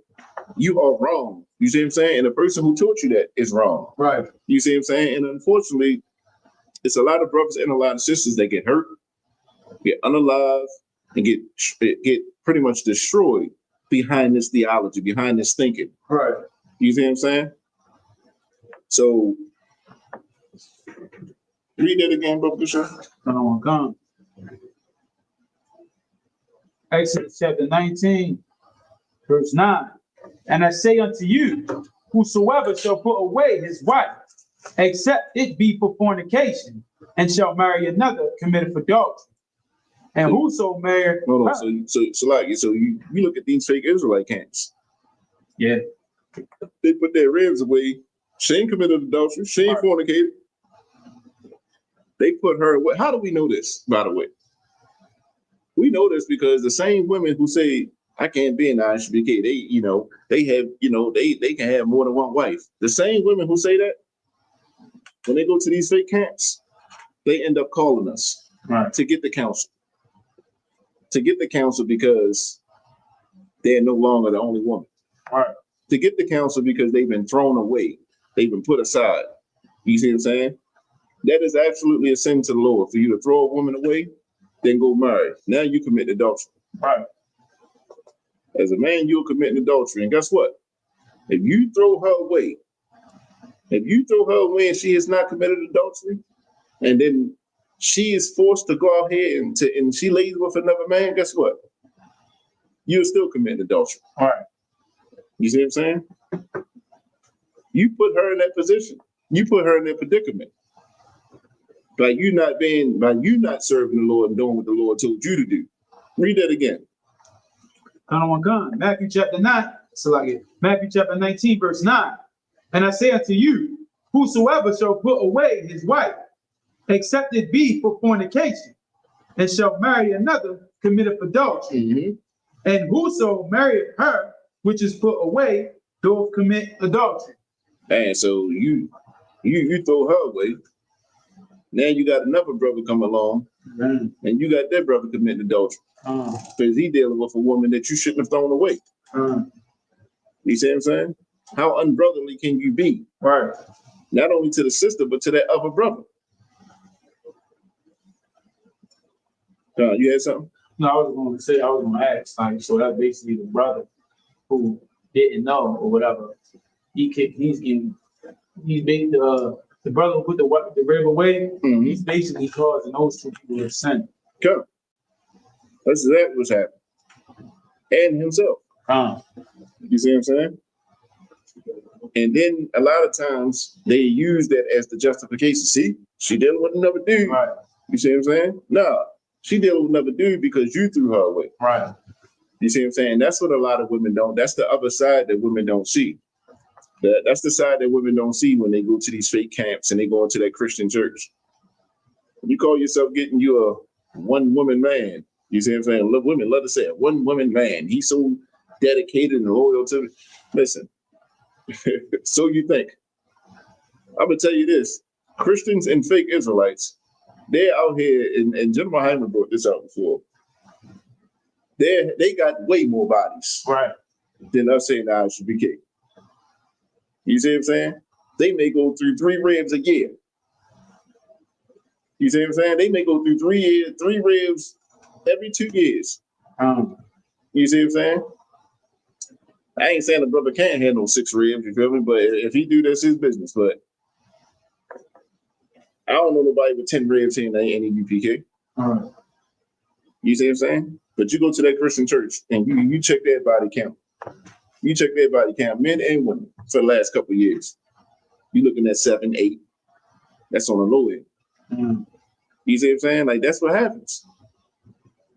you are wrong. You see what I'm saying? And the person who taught you that is wrong. You see what I'm saying? And unfortunately, it's a lot of brothers and a lot of sisters that get hurt, get unalived, and get pretty much destroyed behind this theology, behind this thinking. You see what I'm saying? So read that again, Brother Bishop. Exodus chapter 19, verse 9. And I say unto you, whosoever shall put away his wife, except it be for fornication, and shall marry another, committeth adultery. And whoso married. Hold on. So you look at these fake Israelite camps. Yeah. They put their ribs away. She ain't committed adultery. She ain't fornicated. They put her away. How do we know this, by the way? We know this because the same women who say I can't be an ISBK, they have, they can have more than one wife. The same women who say that, when they go to these fake camps, they end up calling us to get the counsel. To get the counsel because they're no longer the only woman. To get the counsel because they've been thrown away. They've been put aside. You see what I'm saying? That is absolutely a sin to the Lord for you to throw a woman away, then go marry. Now you commit adultery. As a man, you're committing adultery. And guess what? If you throw her away and she has not committed adultery, and then she is forced to go out here and she lays with another man, guess what? You're still committing adultery. You see what I'm saying? You put her in that position. You put her in that predicament. By you not serving the Lord and doing what the Lord told you to do. Read that again. Matthew chapter 9. Matthew chapter 19, verse 9. And I say unto you, whosoever shall put away his wife, except it be for fornication, and shall marry another, committeth adultery. And whoso marrieth her which is put away, doth commit adultery. And so you throw her away. Now you got another brother come along, and you got that brother committing adultery. Because he dealing with a woman that you shouldn't have thrown away. You see what I'm saying? How unbrotherly can you be? Not only to the sister, but to that other brother. You had something? No, I was going to ask, like, so that's basically the brother who didn't know or whatever. He's basically the brother who put the rib away. He's basically causing those two people to sin. Come. That's exactly what's happening. And himself. You see what I'm saying? And then a lot of times they use that as the justification. See, she dealing with another dude. You see what I'm saying? No, she dealing with another dude because you threw her away. You see what I'm saying? That's what a lot of women don't. That's the other side that women don't see. That's the side that women don't see when they go to these fake camps and they go into that Christian church. You call yourself getting you a one-woman man. You see what I'm saying? Women love to say it. One-woman man. He's so dedicated and loyal to me. Listen, so you think. I'm going to tell you this. Christians and fake Israelites, they're out here, and General Hyman brought this out before. They got way more bodies than us saying I should be king. You see what I'm saying? They may go through 3 ribs a year. You see what I'm saying? They may go through 3 ribs every 2 years. You see what I'm saying? I ain't saying the brother can't handle 6 ribs, you feel me? But if he do, that's his business. But I don't know nobody with 10 ribs in any UPK. You see what I'm saying? But you go to that Christian church and you check their body count. You check their body count, men and women, for the last couple of years. You're looking at 7, 8. That's on the low end. You see what I'm saying? Like, that's what happens.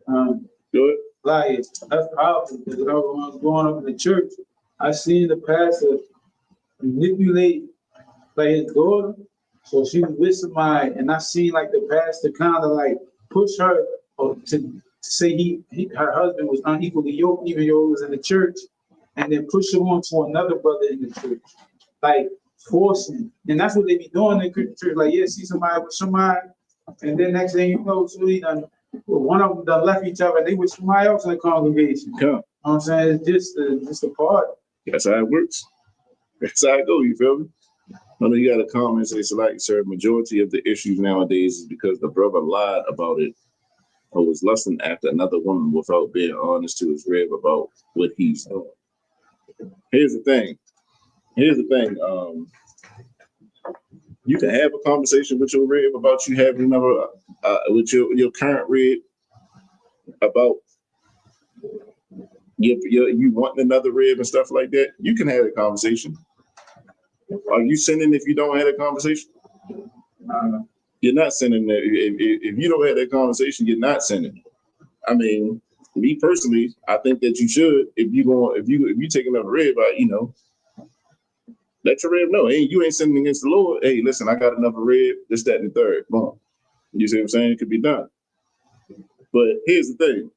Good. Like, that's powerful. Because when I was growing up in the church, I seen the pastor manipulate like his daughter. So she was with somebody, and I seen like the pastor kind of like push her to say her husband was unequally yoked, even though it was in the church, and then push him on to another brother in the church, like forcing. And that's what they be doing in the church. Like, yeah, see somebody with somebody, and then next thing you know, so one of them done left each other, and they with somebody else in the congregation. You know what I'm saying? It's just a part. That's how it works. That's how it go, you feel me? I know you got a comment say, sir, majority of the issues nowadays is because the brother lied about it or was lusting after another woman without being honest to his rib about what he's doing. Here's the thing. You can have a conversation with your rib about you having another, with your current rib about you wanting another rib and stuff like that. You can have a conversation. Are you sinning if you don't have a conversation? You're not sinning. If you don't have that conversation, you're not sinning. I mean, me personally, I think that you should. If you take another rib, let your rib know. Hey, you ain't sinning against the Lord. Hey, listen, I got another rib. This, that, and the third. Boom. You see what I'm saying? It could be done. But here's the thing: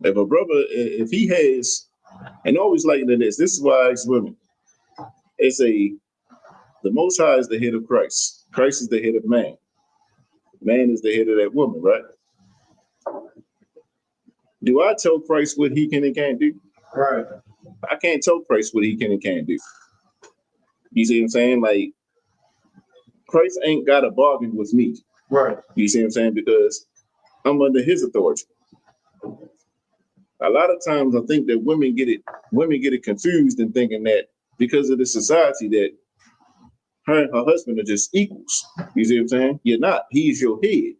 if he has, and always liken to this. This is why I ask women. The Most High is the head of Christ. Christ is the head of man. Man is the head of that woman, right? Do I tell Christ what he can and can't do? Right. I can't tell Christ what he can and can't do. You see what I'm saying? Like, Christ ain't got a bargain with me. Right. You see what I'm saying? Because I'm under his authority. A lot of times I think that women get it confused in thinking that because of the society that her and her husband are just equals. You see what I'm saying? You're not. He's your head.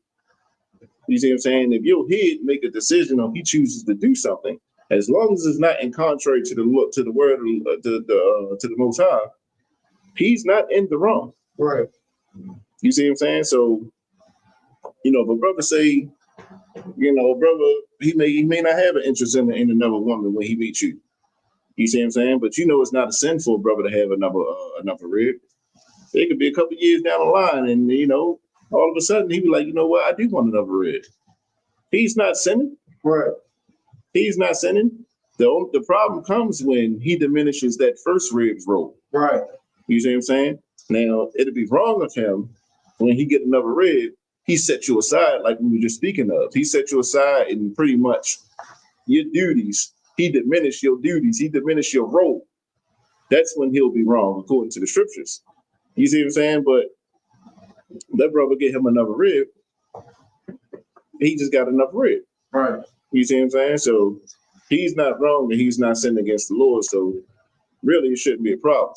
You see what I'm saying? If your head make a decision or he chooses to do something, as long as it's not in contrary to the word to the Most High, he's not in the wrong. Right. You see what I'm saying? So, if a brother say, brother, he may not have an interest in another woman when he meets you. You see what I'm saying? But it's not a sin for a brother to have another rib. It could be a couple of years down the line, and all of a sudden he be like, I do want another rib. He's not sinning. Right. He's not sinning. The problem comes when he diminishes that first rib's role. Right. You see what I'm saying? Now, it'd be wrong of him when he get another rib, he set you aside like we were just speaking of. He set you aside in pretty much your duties. He diminished your duties. He diminished your role. That's when he'll be wrong, according to the scriptures. You see what I'm saying? But that brother get him another rib. He just got enough rib. Right. You see what I'm saying? So he's not wrong and he's not sinning against the Lord. So really, it shouldn't be a problem.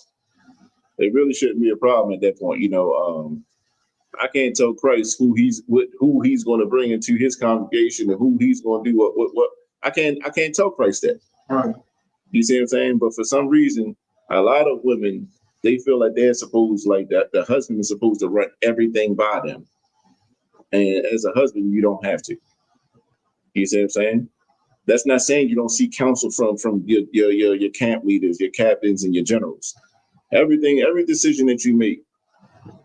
It really shouldn't be a problem at that point. I can't tell Christ who he's going to bring into his congregation and who he's going to do what. I can't tell Christ that. Right. You see what I'm saying? But for some reason, a lot of women, they feel like they're supposed, like that the husband is supposed to run everything by them. And as a husband, you don't have to. You see what I'm saying? That's not saying you don't seek counsel from your camp leaders, your captains, and your generals. Every decision that you make,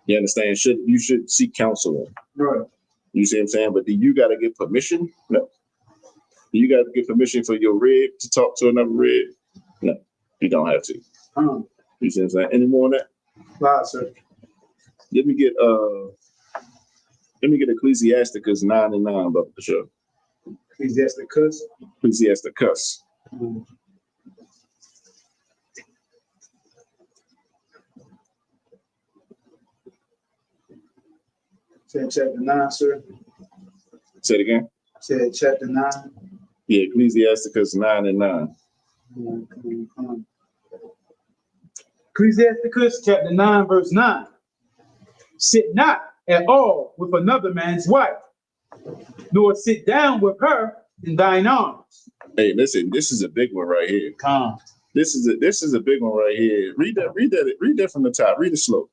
you understand, you should seek counsel on. Right. You see what I'm saying? But do you got to get permission? No. Do you got to get permission for your rib to talk to another rib? No, you don't have to. You see what I'm saying? Any more on that? Right, sir. Let me get Ecclesiasticus 9:9, but for sure. Ecclesiasticus. Ecclesiasticus. Said chapter 9, sir. Say it again. Said chapter 9. Yeah, Ecclesiasticus 9:9. Ecclesiasticus chapter 9, verse 9. Sit not at all with another man's wife, nor sit down with her in thine arms. Hey, listen, this is a big one right here. This is a big one right here. Read that from the top. Read it slow.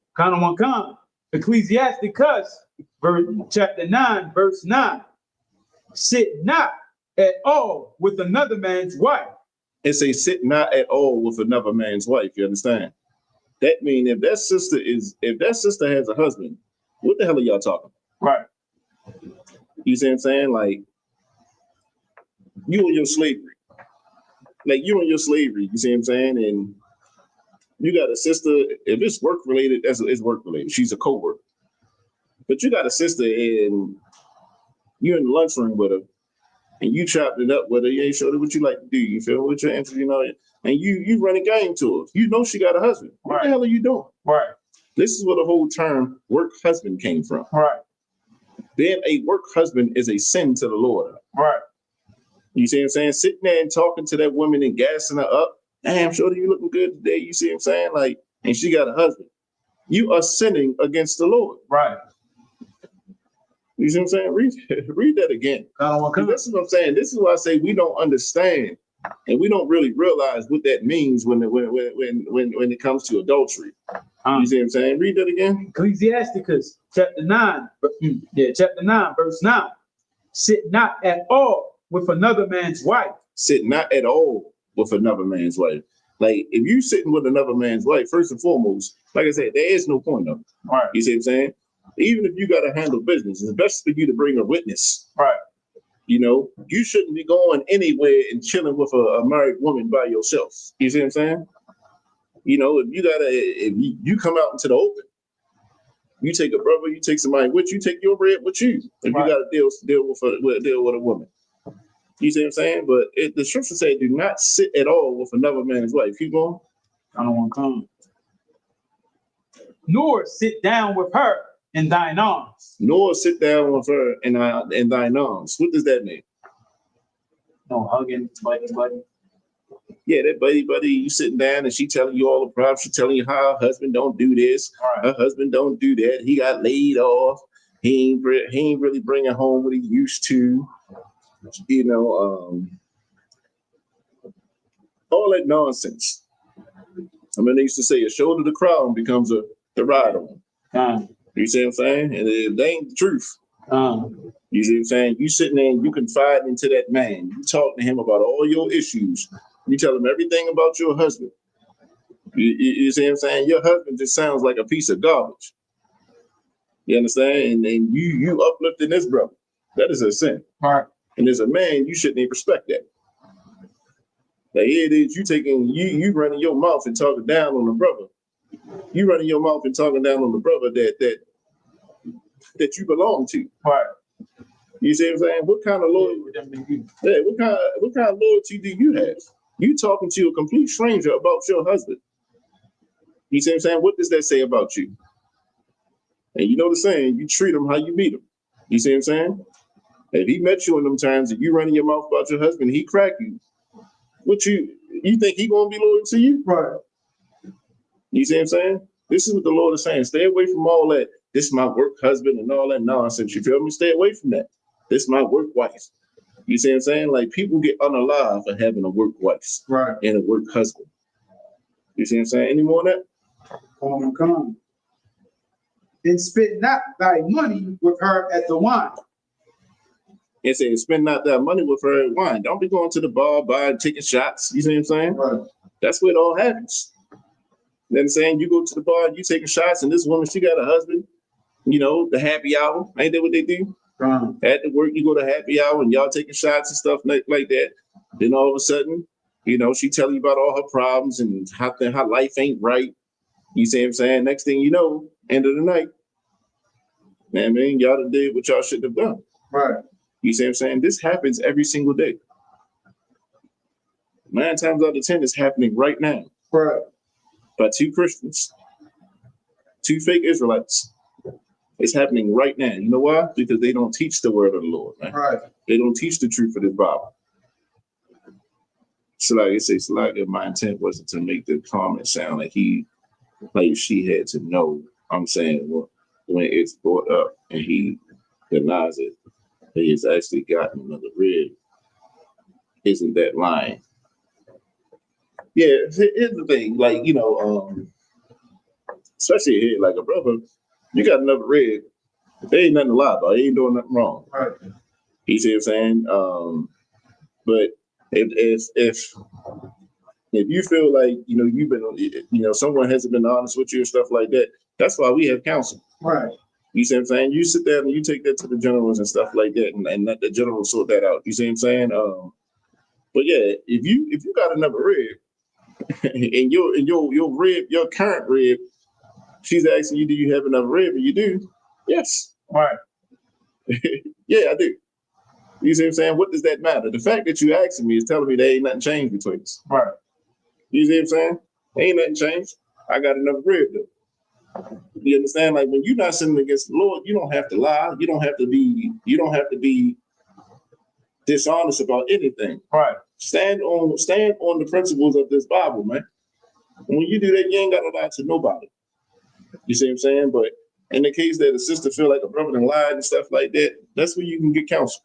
Ecclesiasticus chapter 9, verse 9. Sit not at all with another man's wife. It says sit not at all with another man's wife. You understand? That means if that sister has a husband, what the hell are y'all talking about? Right. You see what I'm saying? Like you and your slavery. You see what I'm saying? And you got a sister, if it's work related, it's work related. She's a co-worker. But you got a sister and you're in the lunchroom with her and you chopped it up with her. You ain't showed her what you like to do. You feel what your interest, and you run a game to her. You know she got a husband. What the hell are you doing? Right. This is where the whole term work husband came from. Right. Being a work husband is a sin to the Lord. Right. You see what I'm saying? Sitting there and talking to that woman and gassing her up. Damn, shorty, you looking good today. You see what I'm saying? Like, and she got a husband. You are sinning against the Lord. Right. You see what I'm saying? Read that again. This is what I'm saying. This is why I say we don't understand and we don't really realize what that means when it comes to adultery. You see what I'm saying? Read that again. Ecclesiasticus chapter 9. Chapter 9, verse 9. Sit not at all with another man's wife. Sit not at all with another man's wife. Like, if you sitting with another man's wife, first and foremost, like I said, there is no point of it. Right. You see what I'm saying? Even if you got to handle business, it's best for you to bring a witness. Right. You know, you shouldn't be going anywhere and chilling with a married woman by yourself. You see what I'm saying? You know, if you come out into the open, you take a brother, you take somebody with you, take your bread with you. If Right. you got to deal with a woman. You see what I'm saying? But the scripture said, do not sit at all with another man's wife. Keep going. I don't want to come. Nor sit down with her in thine arms. Nor sit down with her in thine arms. What does that mean? No hugging, buddy. Yeah, that buddy, you sitting down and she telling you all the problems. She telling you how her husband don't do this, Right. her husband don't do that. He got laid off. He ain't really bringing home what he used to. You know, all that nonsense. I mean, they used to say a shoulder to crown becomes the ride on. You see what I'm saying? And if they ain't the truth. You see what I'm saying? You sitting there and you confide into that man. You talk to him about all your issues. You tell him everything about your husband. You see what I'm saying? Your husband just sounds like a piece of garbage. You understand? And you uplifting this brother. That is a sin. Right. And as a man, you shouldn't even respect that. Like here it is, you running your mouth and talking down on the brother. You running your mouth and talking down on the brother that you belong to. Right. You see what I'm saying? What kind of loyalty? Yeah, what kind of loyalty do you have? You talking to a complete stranger about your husband. You see what I'm saying? What does that say about you? And you know the saying, you treat him how you meet him. You see what I'm saying? If he met you in them times and you running your mouth about your husband, he crack you. What you think he gonna be loyal to you? Right. You see what I'm saying? This is what the Lord is saying. Stay away from all that. This is my work husband and all that nonsense. You feel me? Stay away from that. This is my work wife. You see what I'm saying? Like people get unalive for having a work wife and a work husband. You see what I'm saying? Any more of that? Come. And spend not thy money with her at the wine. And say, spend not that money with her at wine. Don't be going to the bar, buying, taking shots. You see what I'm saying? Right. That's where it all happens. You know what I'm saying? You go to the bar, you taking shots, and this woman, she got a husband, you know, the happy hour. Ain't that what they do? At the work, you go to happy hour and y'all taking shots and stuff like that. Then all of a sudden, you know, she telling you about all her problems and how life ain't right. You see what I'm saying? Next thing you know, end of the night, man, y'all done did what y'all shouldn't have done. Right. You see what I'm saying? This happens every single day. 9 times out of 10, it's happening right now. Right. By 2 Christians, 2 fake Israelites. It's happening right now. You know why? Because they don't teach the word of the Lord, man. Right. They don't teach the truth of this Bible. So like I say, my intent wasn't to make the comment sound like she had to know. I'm saying, well, when it's brought up and he denies it, he has actually gotten another rib. Isn't that lying? Yeah, here's the thing, like, you know, especially here, like a brother, you got another rib. There ain't nothing to lie about. He ain't doing nothing wrong. Right. You see what I'm saying? But if you feel like, you know, you've been, you know, someone hasn't been honest with you and stuff like that, that's why we have counsel. Right. You see what I'm saying? You sit there and you take that to the generals and stuff like that, and let the generals sort that out. You see what I'm saying? But yeah, if you got another rib, and your rib, your current rib, she's asking you, do you have another rib? And you do, yes. Right. Yeah, I do. You see what I'm saying? What does that matter? The fact that you asking me is telling me there ain't nothing changed between us. Right. You see what I'm saying? Ain't nothing changed. I got another rib though. You understand? Like when you're not sinning against the Lord, you don't have to lie. You don't have to be dishonest about anything. Right. Stand on the principles of this Bible, man. When you do that, you ain't got to lie to nobody. You see what I'm saying? But in the case that a sister feel like a brother done lied and stuff like that, that's where you can get counsel.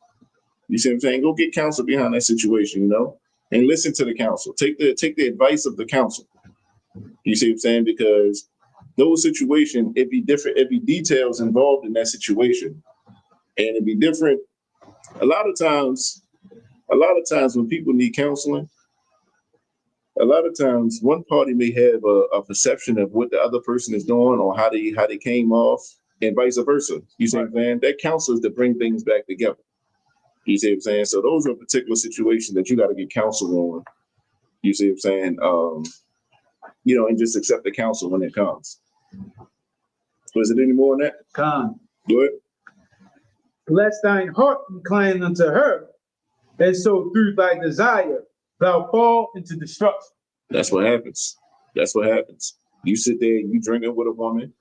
You see what I'm saying? Go get counsel behind that situation, you know, and listen to the counsel. Take the advice of the counsel. You see what I'm saying? Because those situations, it'd be different. It'd be details involved in that situation, and it'd be different. A lot of times when people need counseling, a lot of times one party may have a perception of what the other person is doing or how they came off, and vice versa. You see what I'm saying? That counsel is to bring things back together. You see what I'm saying? So those are particular situations that you got to get counsel on. You see what I'm saying? You know, and just accept the counsel when it comes. Was it any more on that? Come. Go ahead. Lest thine heart incline unto her, and so through thy desire thou fall into destruction. That's what happens. That's what happens. You sit there, you drinking with a woman.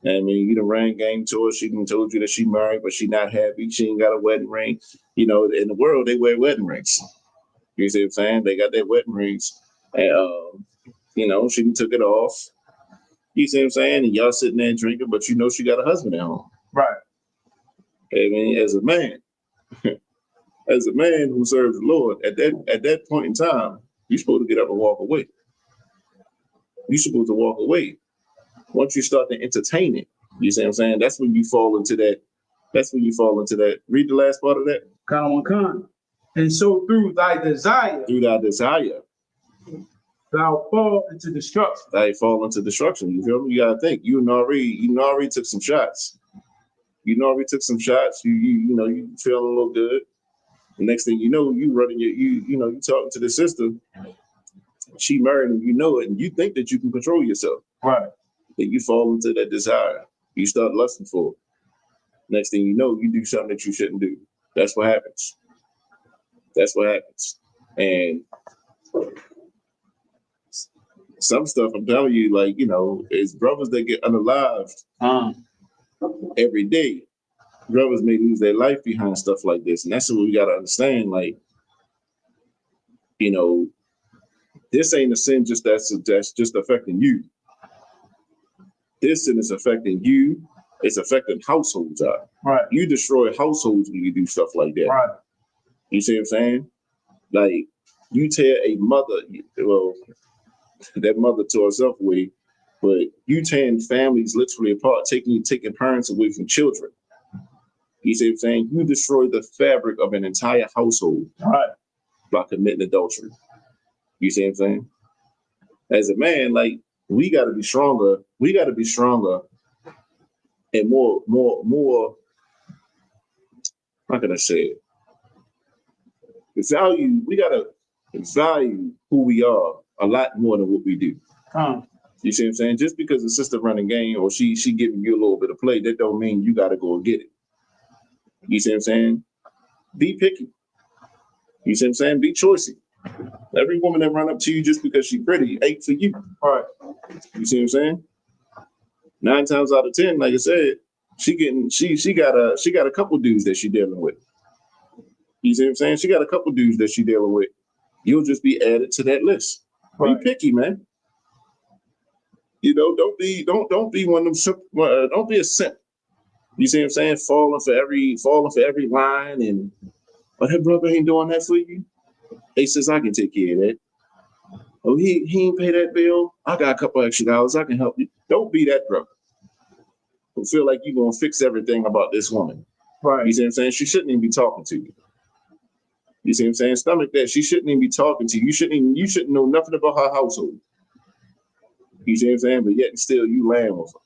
I mean, you done ran game to her. She done told you that she married, but she not happy. She ain't got a wedding ring. You know, in the world, they wear wedding rings. You see what I'm saying? They got their wedding rings. And, you know, she done took it off. You see what I'm saying? And y'all sitting there drinking, but you know she got a husband at home. Right. I mean, as a man who serves the Lord, at that point in time, you're supposed to get up and walk away. You're supposed to walk away. Once you start to entertain it, you see what I'm saying? That's when you fall into that. That's when you fall into that. Read the last part of that. Con. And so through thy desire, thou fall into destruction. You fall into destruction. You feel me? You gotta think. You already took some shots. You know, you feeling a little good. The next thing you know, you running you talking to the sister. She married and you know it, and you think that you can control yourself. Right. Then you fall into that desire. You start lusting for it. Next thing you know, you do something that you shouldn't do. That's what happens. And some stuff, I'm telling you, like, you know, it's brothers that get unalived every day. Brothers may lose their life behind stuff like this. And that's what we got to understand. Like, you know, this ain't a sin just that's just affecting you. This sin is affecting you. It's affecting households. Right. You destroy households when you do stuff like that. Right. You see what I'm saying? Like, you tear a mother, well, that mother tore herself away, but you tearing families literally apart, taking parents away from children. You see what I'm saying? You destroy the fabric of an entire household by committing adultery. You see what I'm saying? As a man, like, we got to be stronger. We got to be stronger and more. How can I say it? We got to value who we are a lot more than what we do. You see what I'm saying? Just because the sister running game or she giving you a little bit of play, that don't mean you got to go and get it. You see what I'm saying? Be picky. You see what I'm saying? Be choosy. Every woman that run up to you just because she's pretty ain't for you. All right. You see what I'm saying? 9 times out of 10, like I said, she got a couple dudes that she dealing with. You see what I'm saying? She got a couple dudes that she dealing with. You'll just be added to that list. Right. Be picky, man. You know, don't be one of them. Don't be a simp. You see what I'm saying? Falling for every line and, but her brother ain't doing that for you. He says, I can take care of that. Oh, he ain't pay that bill. I got a couple extra dollars. I can help you. Don't be that brother who feel like you're gonna fix everything about this woman. Right. You see what I'm saying? She shouldn't even be talking to you. You see what I'm saying? Stomach that. She shouldn't even be talking to you. You shouldn't know nothing about her household. You see what I'm saying? But yet and still you land with her.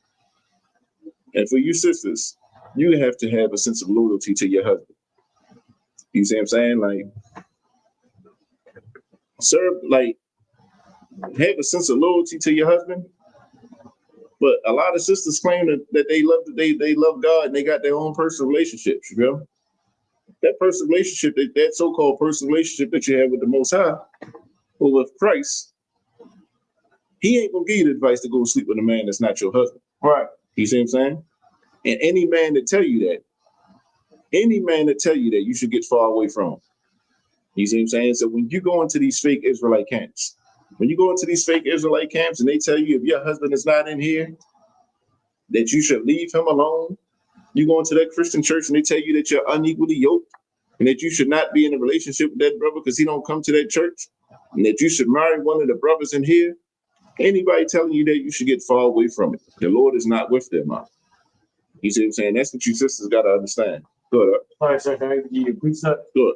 And for you sisters, you have to have a sense of loyalty to your husband. You see what I'm saying? Like, have a sense of loyalty to your husband. But a lot of sisters claim that they love God and they got their own personal relationships, you know? That personal relationship, that so-called personal relationship that you have with the Most High or with Christ, he ain't gonna give you the advice to go sleep with a man that's not your husband. Right. You see what I'm saying? And any man that tell you that, you should get far away from him. You see what I'm saying? So when you go into these fake Israelite camps, and they tell you if your husband is not in here, that you should leave him alone. You go into that Christian church and they tell you that you're unequally yoked and that you should not be in a relationship with that brother because he don't come to that church, and that you should marry one of the brothers in here. Anybody telling you that, you should get far away from it. The Lord is not with them, man. You see what I'm saying? That's what you sisters got to understand. Good. All right, sir. Can I give you a precept? Good.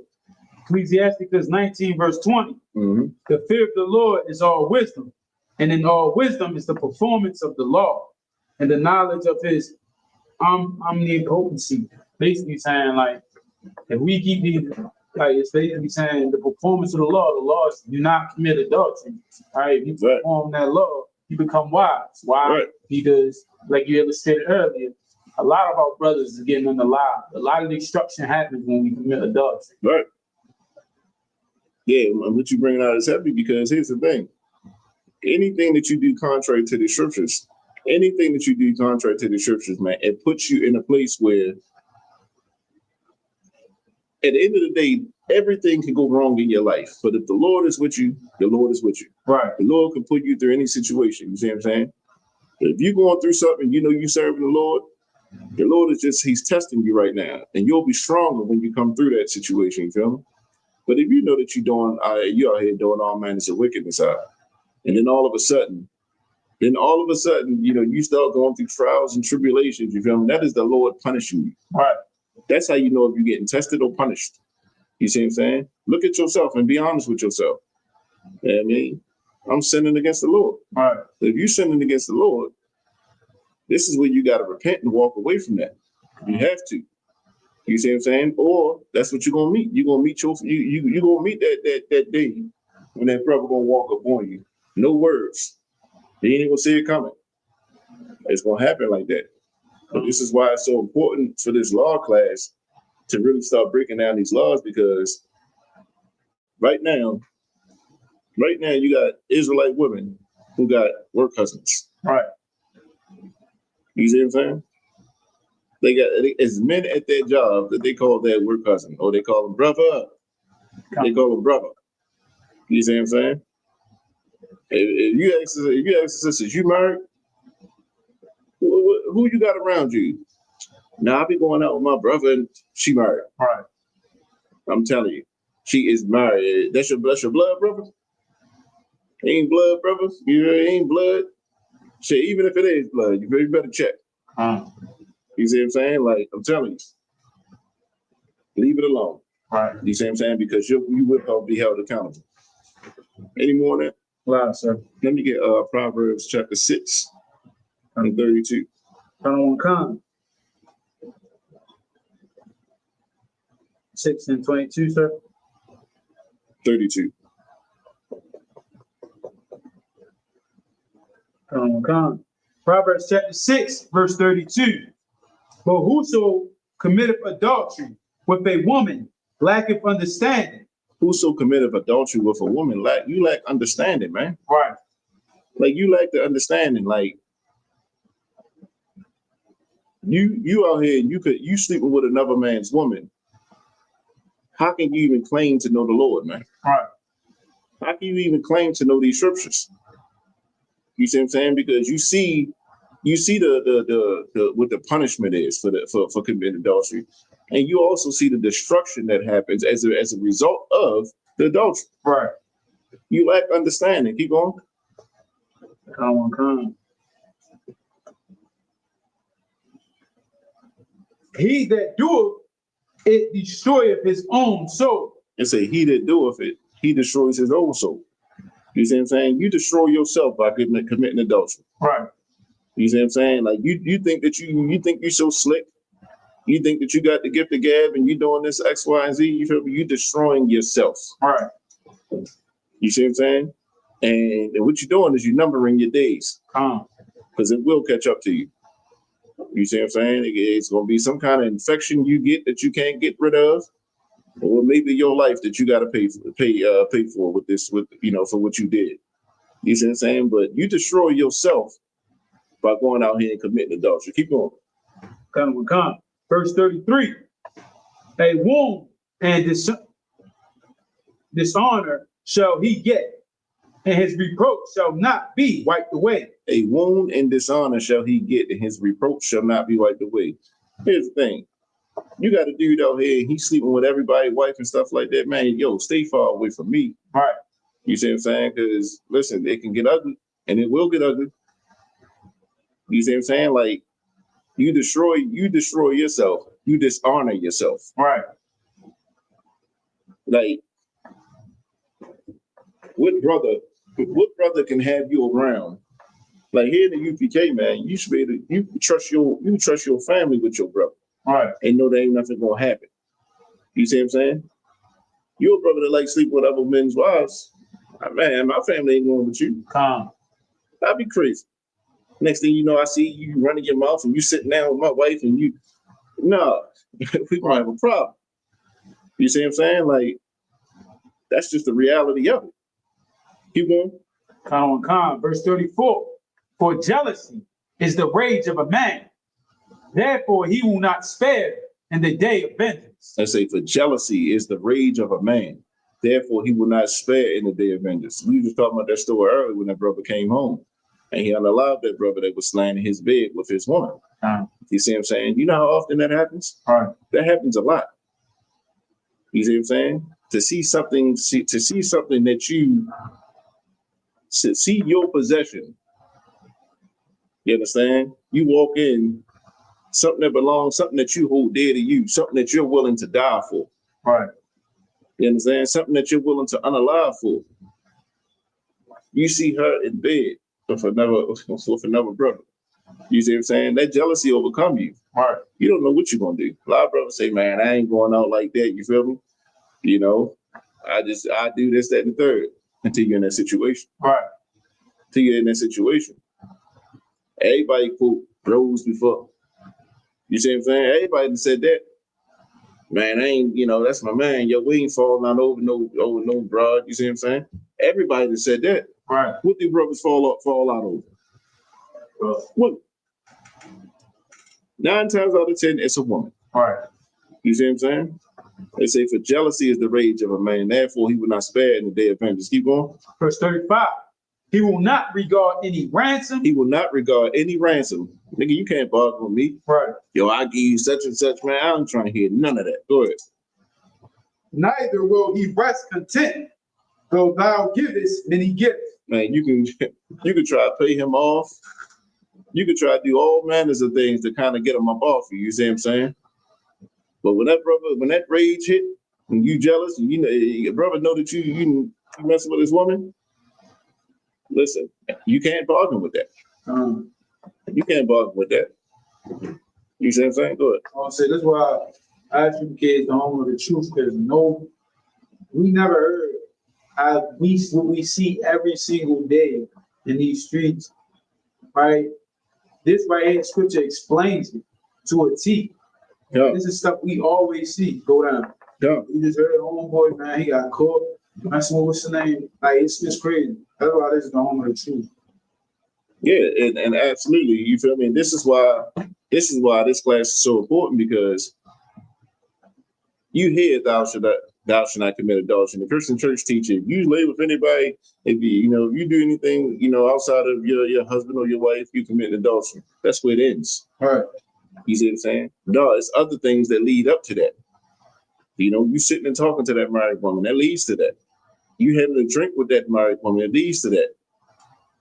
Ecclesiasticus 19, verse 20. Mm-hmm. The fear of the Lord is all wisdom, and in all wisdom is the performance of the law, and the knowledge of his I'm omnipotency. Basically saying like, if we keep these, like it's basically saying the performance of the laws do not commit adultery. All right, if you perform that law, you become wise. Why? Right. Because like you illustrated earlier, a lot of our brothers are getting unalive. A lot of destruction happens when we commit adultery. Right. Yeah, what you bringing out is heavy because here's the thing. Anything that you do contrary to the scriptures, man, it puts you in a place where at the end of the day, everything can go wrong in your life. But if the Lord is with you, the Lord is with you. Right. The Lord can put you through any situation. You see what I'm saying? If you're going through something, you know you're serving the Lord is just, he's testing you right now. And you'll be stronger when you come through that situation, you feel me? But if you know that you're out here doing all manners of wickedness, and then all of a sudden, you know, you start going through trials and tribulations, you feel me? That is the Lord punishing you. Right. That's how you know if you're getting tested or punished. You see what I'm saying? Look at yourself and be honest with yourself. You know what I mean? I'm sinning against the Lord. Right. If you're sinning against the Lord, this is where you got to repent and walk away from that. You have to. You see what I'm saying? Or that's what you're gonna meet. You're gonna meet you're gonna meet that day when that brother gonna walk up on you. No words. He ain't gonna see it coming. It's gonna happen like that. But this is why it's so important for this law class to really start breaking down these laws, because right now you got Israelite women who got work husbands. Right. You see what I'm saying? They got as men at their job that they call their work husband, or they call them brother. They call them brother. You see what I'm saying? If you ask the sisters, you married? Who you got around you? Now I be going out with my brother and she married. Right. I'm telling you, she is married. That's your blood brother? Ain't blood brother? You ain't blood? Shit, even if it is blood, you better check. You see what I'm saying? Like, I'm telling you, leave it alone. Right. You see what I'm saying? Because you will be held accountable. Any more on that? Wow, sir. Let me get Proverbs chapter 6 and 32. Come. 6 and 22, sir. 32. Come. Proverbs chapter 6, verse 32. But whoso committeth adultery with a woman lacketh understanding. Whoso committeth adultery with a woman, you lack understanding, man. Right. Like, you lack the understanding. Like, you out here, you sleeping with another man's woman. How can you even claim to know the Lord, man? Right. How can you even claim to know these scriptures? You see what I'm saying? Because you see the what the punishment is for committing adultery, and you also see the destruction that happens as a result of the adultery. Right. You lack understanding. Keep going. Come. He that doeth it destroyeth his own soul. And say, he that doeth it, he destroys his own soul. You see what I'm saying? You destroy yourself by committing adultery. Right. You see what I'm saying? Like, you think that you think you're so slick. You think that you got the gift of gab and you doing this X, Y, and Z. You feel me? You destroying yourself. Right. You see what I'm saying? And what you're doing is you're numbering your days. Because it will catch up to you. You see what I'm saying? It's going to be some kind of infection you get that you can't get rid of, or maybe your life that you got to pay for with this, for what you did. You see what I'm saying? But you destroy yourself by going out here and committing adultery. Keep going. Come. Verse 33. A wound and dishonor shall he get, and his reproach shall not be wiped away. A wound and dishonor shall he get, and his reproach shall not be wiped away. Here's the thing. You got a dude out here, he's sleeping with everybody's wife and stuff like that. Man, yo, stay far away from me. Right. You see what I'm saying? Because, listen, it can get ugly, and it will get ugly. You see what I'm saying? Like, you destroy yourself. You dishonor yourself. Right. Like, what brother can have you around Like here in the UPK, man, you should be able to, you can trust your family with your brother. Right. And know there ain't nothing gonna happen. You see what I'm saying? Your brother that like sleep with other men's wives, man, my family ain't going with you. Calm. I'd be crazy. Next thing you know, I see you running your mouth and you sitting down with my wife and you, no, we gonna have a problem. You see what I'm saying? Like, that's just the reality of it. Keep going. Calm. Verse 34. For jealousy is the rage of a man. Therefore, he will not spare in the day of vengeance. I say, for jealousy is the rage of a man. Therefore, he will not spare in the day of vengeance. We was talking about that story earlier when that brother came home. And he unallowed that brother that was lying in his bed with his woman. You see what I'm saying? You know how often that happens? All right. That happens a lot. You see what I'm saying? To see something that you see your possession. You understand? You walk in, something that belongs, something that you hold dear to you, something that you're willing to die for. Right. You understand? Something that you're willing to unalive for. You see her in bed with another brother. You see what I'm saying? That jealousy overcome you. Right. You don't know what you're gonna do. A lot of brothers say, man, I ain't going out like that. You feel me? You know, I do this, that, and the third until you're in that situation. Right. Until you're in that situation. Everybody quote bros before. You see what I'm saying? Everybody that said that. Man, I ain't, that's my man. Yo, we ain't falling out over no broad. You see what I'm saying? Everybody that said that. Right. What do brothers fall out over? What? 9 times out of 10, it's a woman. Right. You see what I'm saying? They say, for jealousy is the rage of a man. Therefore, he will not spare in the day of vengeance. Keep going. Verse 35. He will not regard any ransom. He will not regard any ransom. Nigga, you can't bargain with me. Right. Yo, I give you such and such, man. I'm trying to hear none of that. Go ahead. Neither will he rest content, though thou givest many gifts. Man, you can try to pay him off. You can try to do all manners of things to kind of get him up off you. You see what I'm saying? But when that rage hit, and you jealous, and your brother know that you messing with this woman, listen, you can't bargain with that. You can't bargain with that. You see what I'm saying? Go ahead. I'll say that's why I ask you kids the home of the truth, because we never heard what we see every single day in these streets, right? This right here, scripture explains it to a T. Yeah. This is stuff we always see go down. Yeah. We just heard homeboy, man, he got caught messing with what's the name? Like, it's just crazy. That's why this is the home of the truth. Yeah, and absolutely, you feel me? This is why this class is so important, because you hear thou shalt not commit adultery. The Christian church teaches, you lay with anybody, if you do anything, outside of your husband or your wife, you commit adultery. That's where it ends. All right. You see what I'm saying? No, it's other things that lead up to that. You sitting and talking to that married woman, that leads to that. You having a drink with that married woman, it leads to that.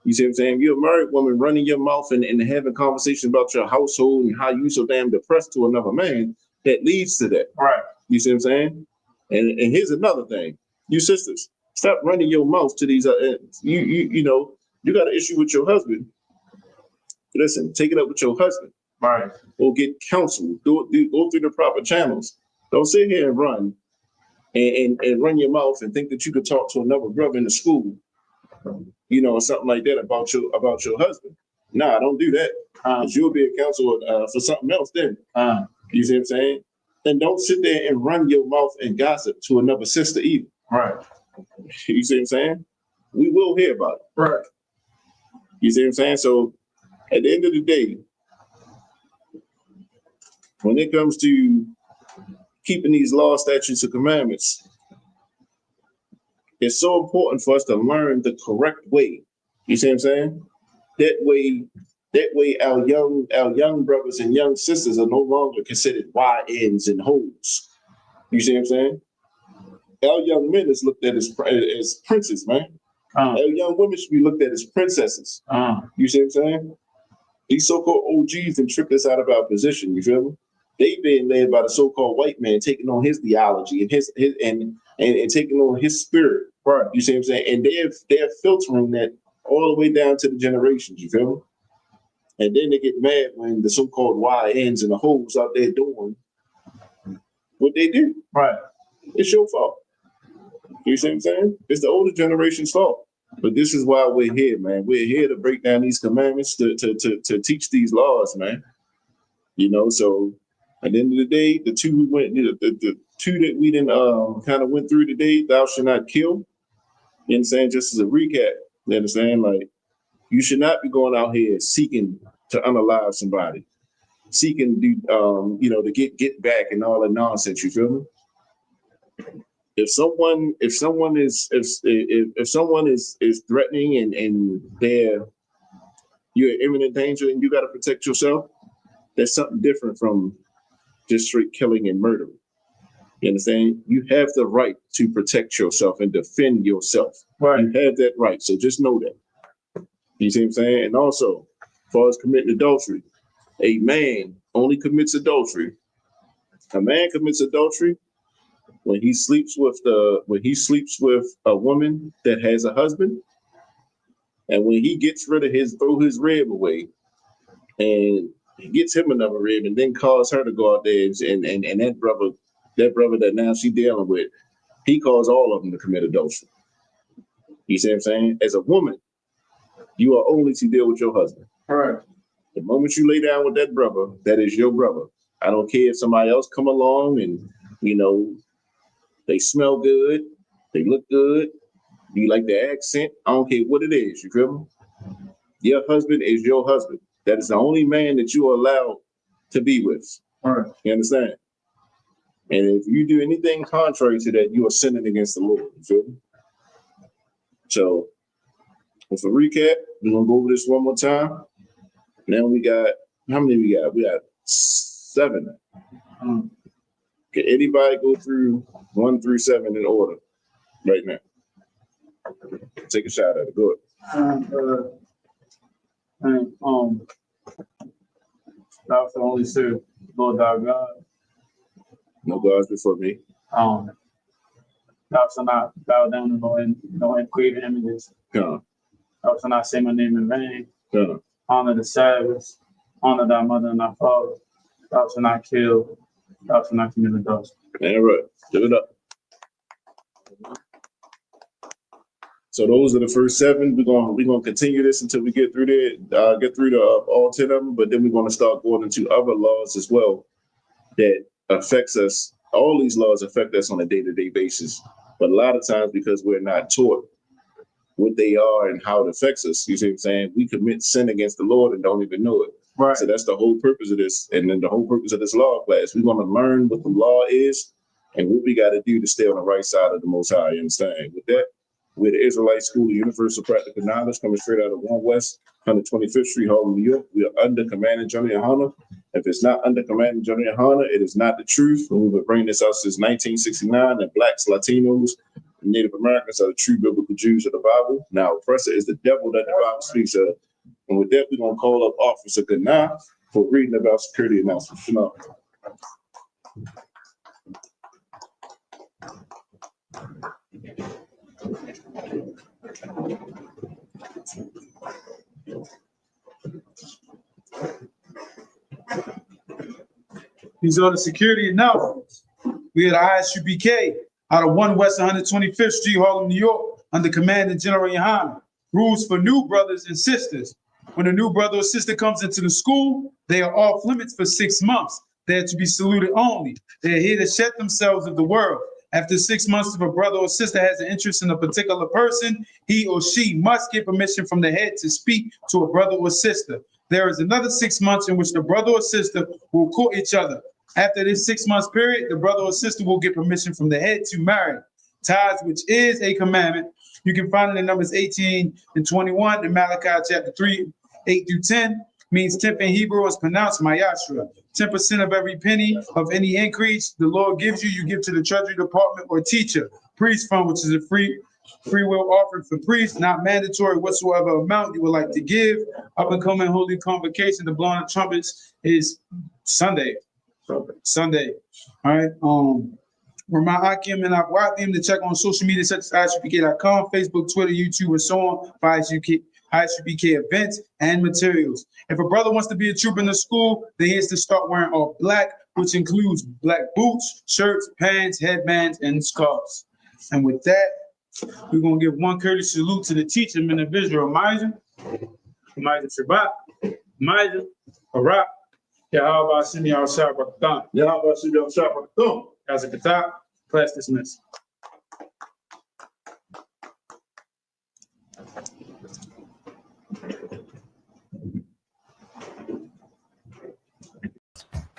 You see what I'm saying? You're a married woman running your mouth and having conversations about your household and how you so damn depressed to another man, that leads to that. Right. You see what I'm saying? And here's another thing. You sisters, stop running your mouth to these, you got an issue with your husband. Listen, take it up with your husband. Right. Or get counsel. Go through the proper channels. Don't sit here and run and run your mouth and think that you could talk to another brother in the school, or something like that about your husband. Nah, don't do that. Because you'll be a counsel for something else then. You see what I'm saying? And don't sit there and run your mouth and gossip to another sister either. Right. You see what I'm saying? We will hear about it. Right. You see what I'm saying? So at the end of the day, when it comes to keeping these laws, statutes, and commandments, it's so important for us to learn the correct way. You see what I'm saying? That way our young brothers and young sisters are no longer considered YNs and hoes. You see what I'm saying? Our young men is looked at as princes, man. Our young women should be looked at as princesses. You see what I'm saying? These so-called OGs and tricked us out of our position. You feel me? They being led by the so-called white man, taking on his theology and his and taking on his spirit. Right. You see what I'm saying? And they're filtering that all the way down to the generations, you feel me? And then they get mad when the so-called YNs and the hoes out there doing what they do. Right. It's your fault. You see what I'm saying? It's the older generation's fault. But this is why we're here, man. We're here to break down these commandments, to teach these laws, man. You know, so at the end of the day, the two we went, the two that we didn't kind of went through today, thou shalt not kill. You know what I'm saying? Just as a recap, you understand? Like, you should not be going out here seeking to unalive somebody, seeking to get back and all that nonsense. You feel me? If someone is threatening and you're in imminent danger and you got to protect yourself, that's something different from just straight killing and murdering. You understand? You have the right to protect yourself and defend yourself. Right. You have that right. So just know that. You see what I'm saying? And also, as far as committing adultery, a man only commits adultery. A man commits adultery when he sleeps with a woman that has a husband, and when he gets rid of throw his rib away, and he gets him another rib, and then calls her to go out there and that brother that now she dealing with, he calls all of them to commit adultery. You see what I'm saying? As a woman, you are only to deal with your husband. All right. The moment you lay down with that brother, that is your brother. I don't care if somebody else come along and, you know, they smell good, they look good, you like the accent, I don't care what it is, you feel me? Your husband is your husband. That is the only man that you are allowed to be with. All right. You understand? And if you do anything contrary to that, you are sinning against the Lord, you feel me? So, for recap, we're gonna go over this one more time. Now we got, how many we got? We got 7. Can anybody go through 1 through 7 in order right now? Take a shot at it. Go ahead. Thou shalt only serve Lord thy God. No gods before me. Thou shalt not bow down to no engraven images. Come Thou shalt not say my name in vain. on. Honor the Sabbath. Honor thy mother and thy father. Thou shalt not kill. Thou shalt not commit adultery. All right, give it up. So those are the first 7. We're gonna continue this until we get through all 10 of them. But then we're gonna start going into other laws as well that affects us. All these laws affect us on a day-to-day basis. But a lot of times, because we're not taught what they are and how it affects us, you see what I'm saying? We commit sin against the Lord and don't even know it. Right. So that's the whole purpose of this. And then the whole purpose of this law class, we're gonna learn what the law is and what we got to do to stay on the right side of the Most High. You understand? With that, we're the Israelite School of Universal Practical Knowledge, coming straight out of 1 West, 125th Street, Harlem, New York. We are under Command and General Yohana. If it's not under Command and General Yohana, it is not the truth. And we've been bringing this out since 1969. And Blacks, Latinos, and Native Americans are the true biblical Jews of the Bible. Now, oppressor is the devil that the Bible speaks of. And with that, we're going to call up Officer Gana for reading about security announcements. Shalom. These are the security announcements. We at ISUPK out of 1 West 125th Street, Harlem, New York, under Command of General Yohana. Rules for new brothers and sisters. When a new brother or sister comes into the school, they are off limits for 6 months. They are to be saluted only. They are here to shed themselves of the world. After 6 months, if a brother or sister has an interest in a particular person, he or she must get permission from the head to speak to a brother or sister. There is another 6 months in which the brother or sister will court each other. After this 6 months period, the brother or sister will get permission from the head to marry. Tithes, which is a commandment. You can find it in Numbers 18 and 21 in Malachi chapter 3, 8 through 10. Means 10th in Hebrew is pronounced Mayashra. 10% of every penny of any increase the Lord gives you, you give to the Treasury Department or teacher. Priest fund, which is a free will offering for priests, not mandatory whatsoever amount you would like to give. Up and coming Holy Convocation, the blowing of trumpets is Sunday. All right. Remind Akim and Akwatim to check on social media such as ISUPK.com, Facebook, Twitter, YouTube, and so on. For ISUBK events and materials. If a brother wants to be a trooper in the school, then he has to start wearing all black, which includes black boots, shirts, pants, headbands, and scarves. And with that, we're going to give one courteous salute to the teacher, men of Israel, Elijah Shabbat, Elijah Barak, Yahweh Simi al Shabbat. Yahweh Simi al Shabbat. As a Katak, class dismissed.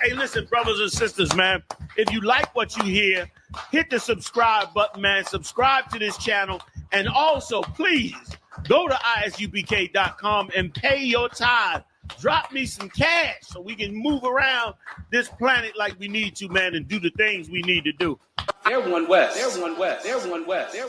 Hey, listen, brothers and sisters, man, if you like what you hear, hit the subscribe button, man. Subscribe to this channel. And also, please, go to isubk.com and pay your tithe. Drop me some cash so we can move around this planet like we need to, man, and do the things we need to do. They're one West. They're one West. They're one West. They're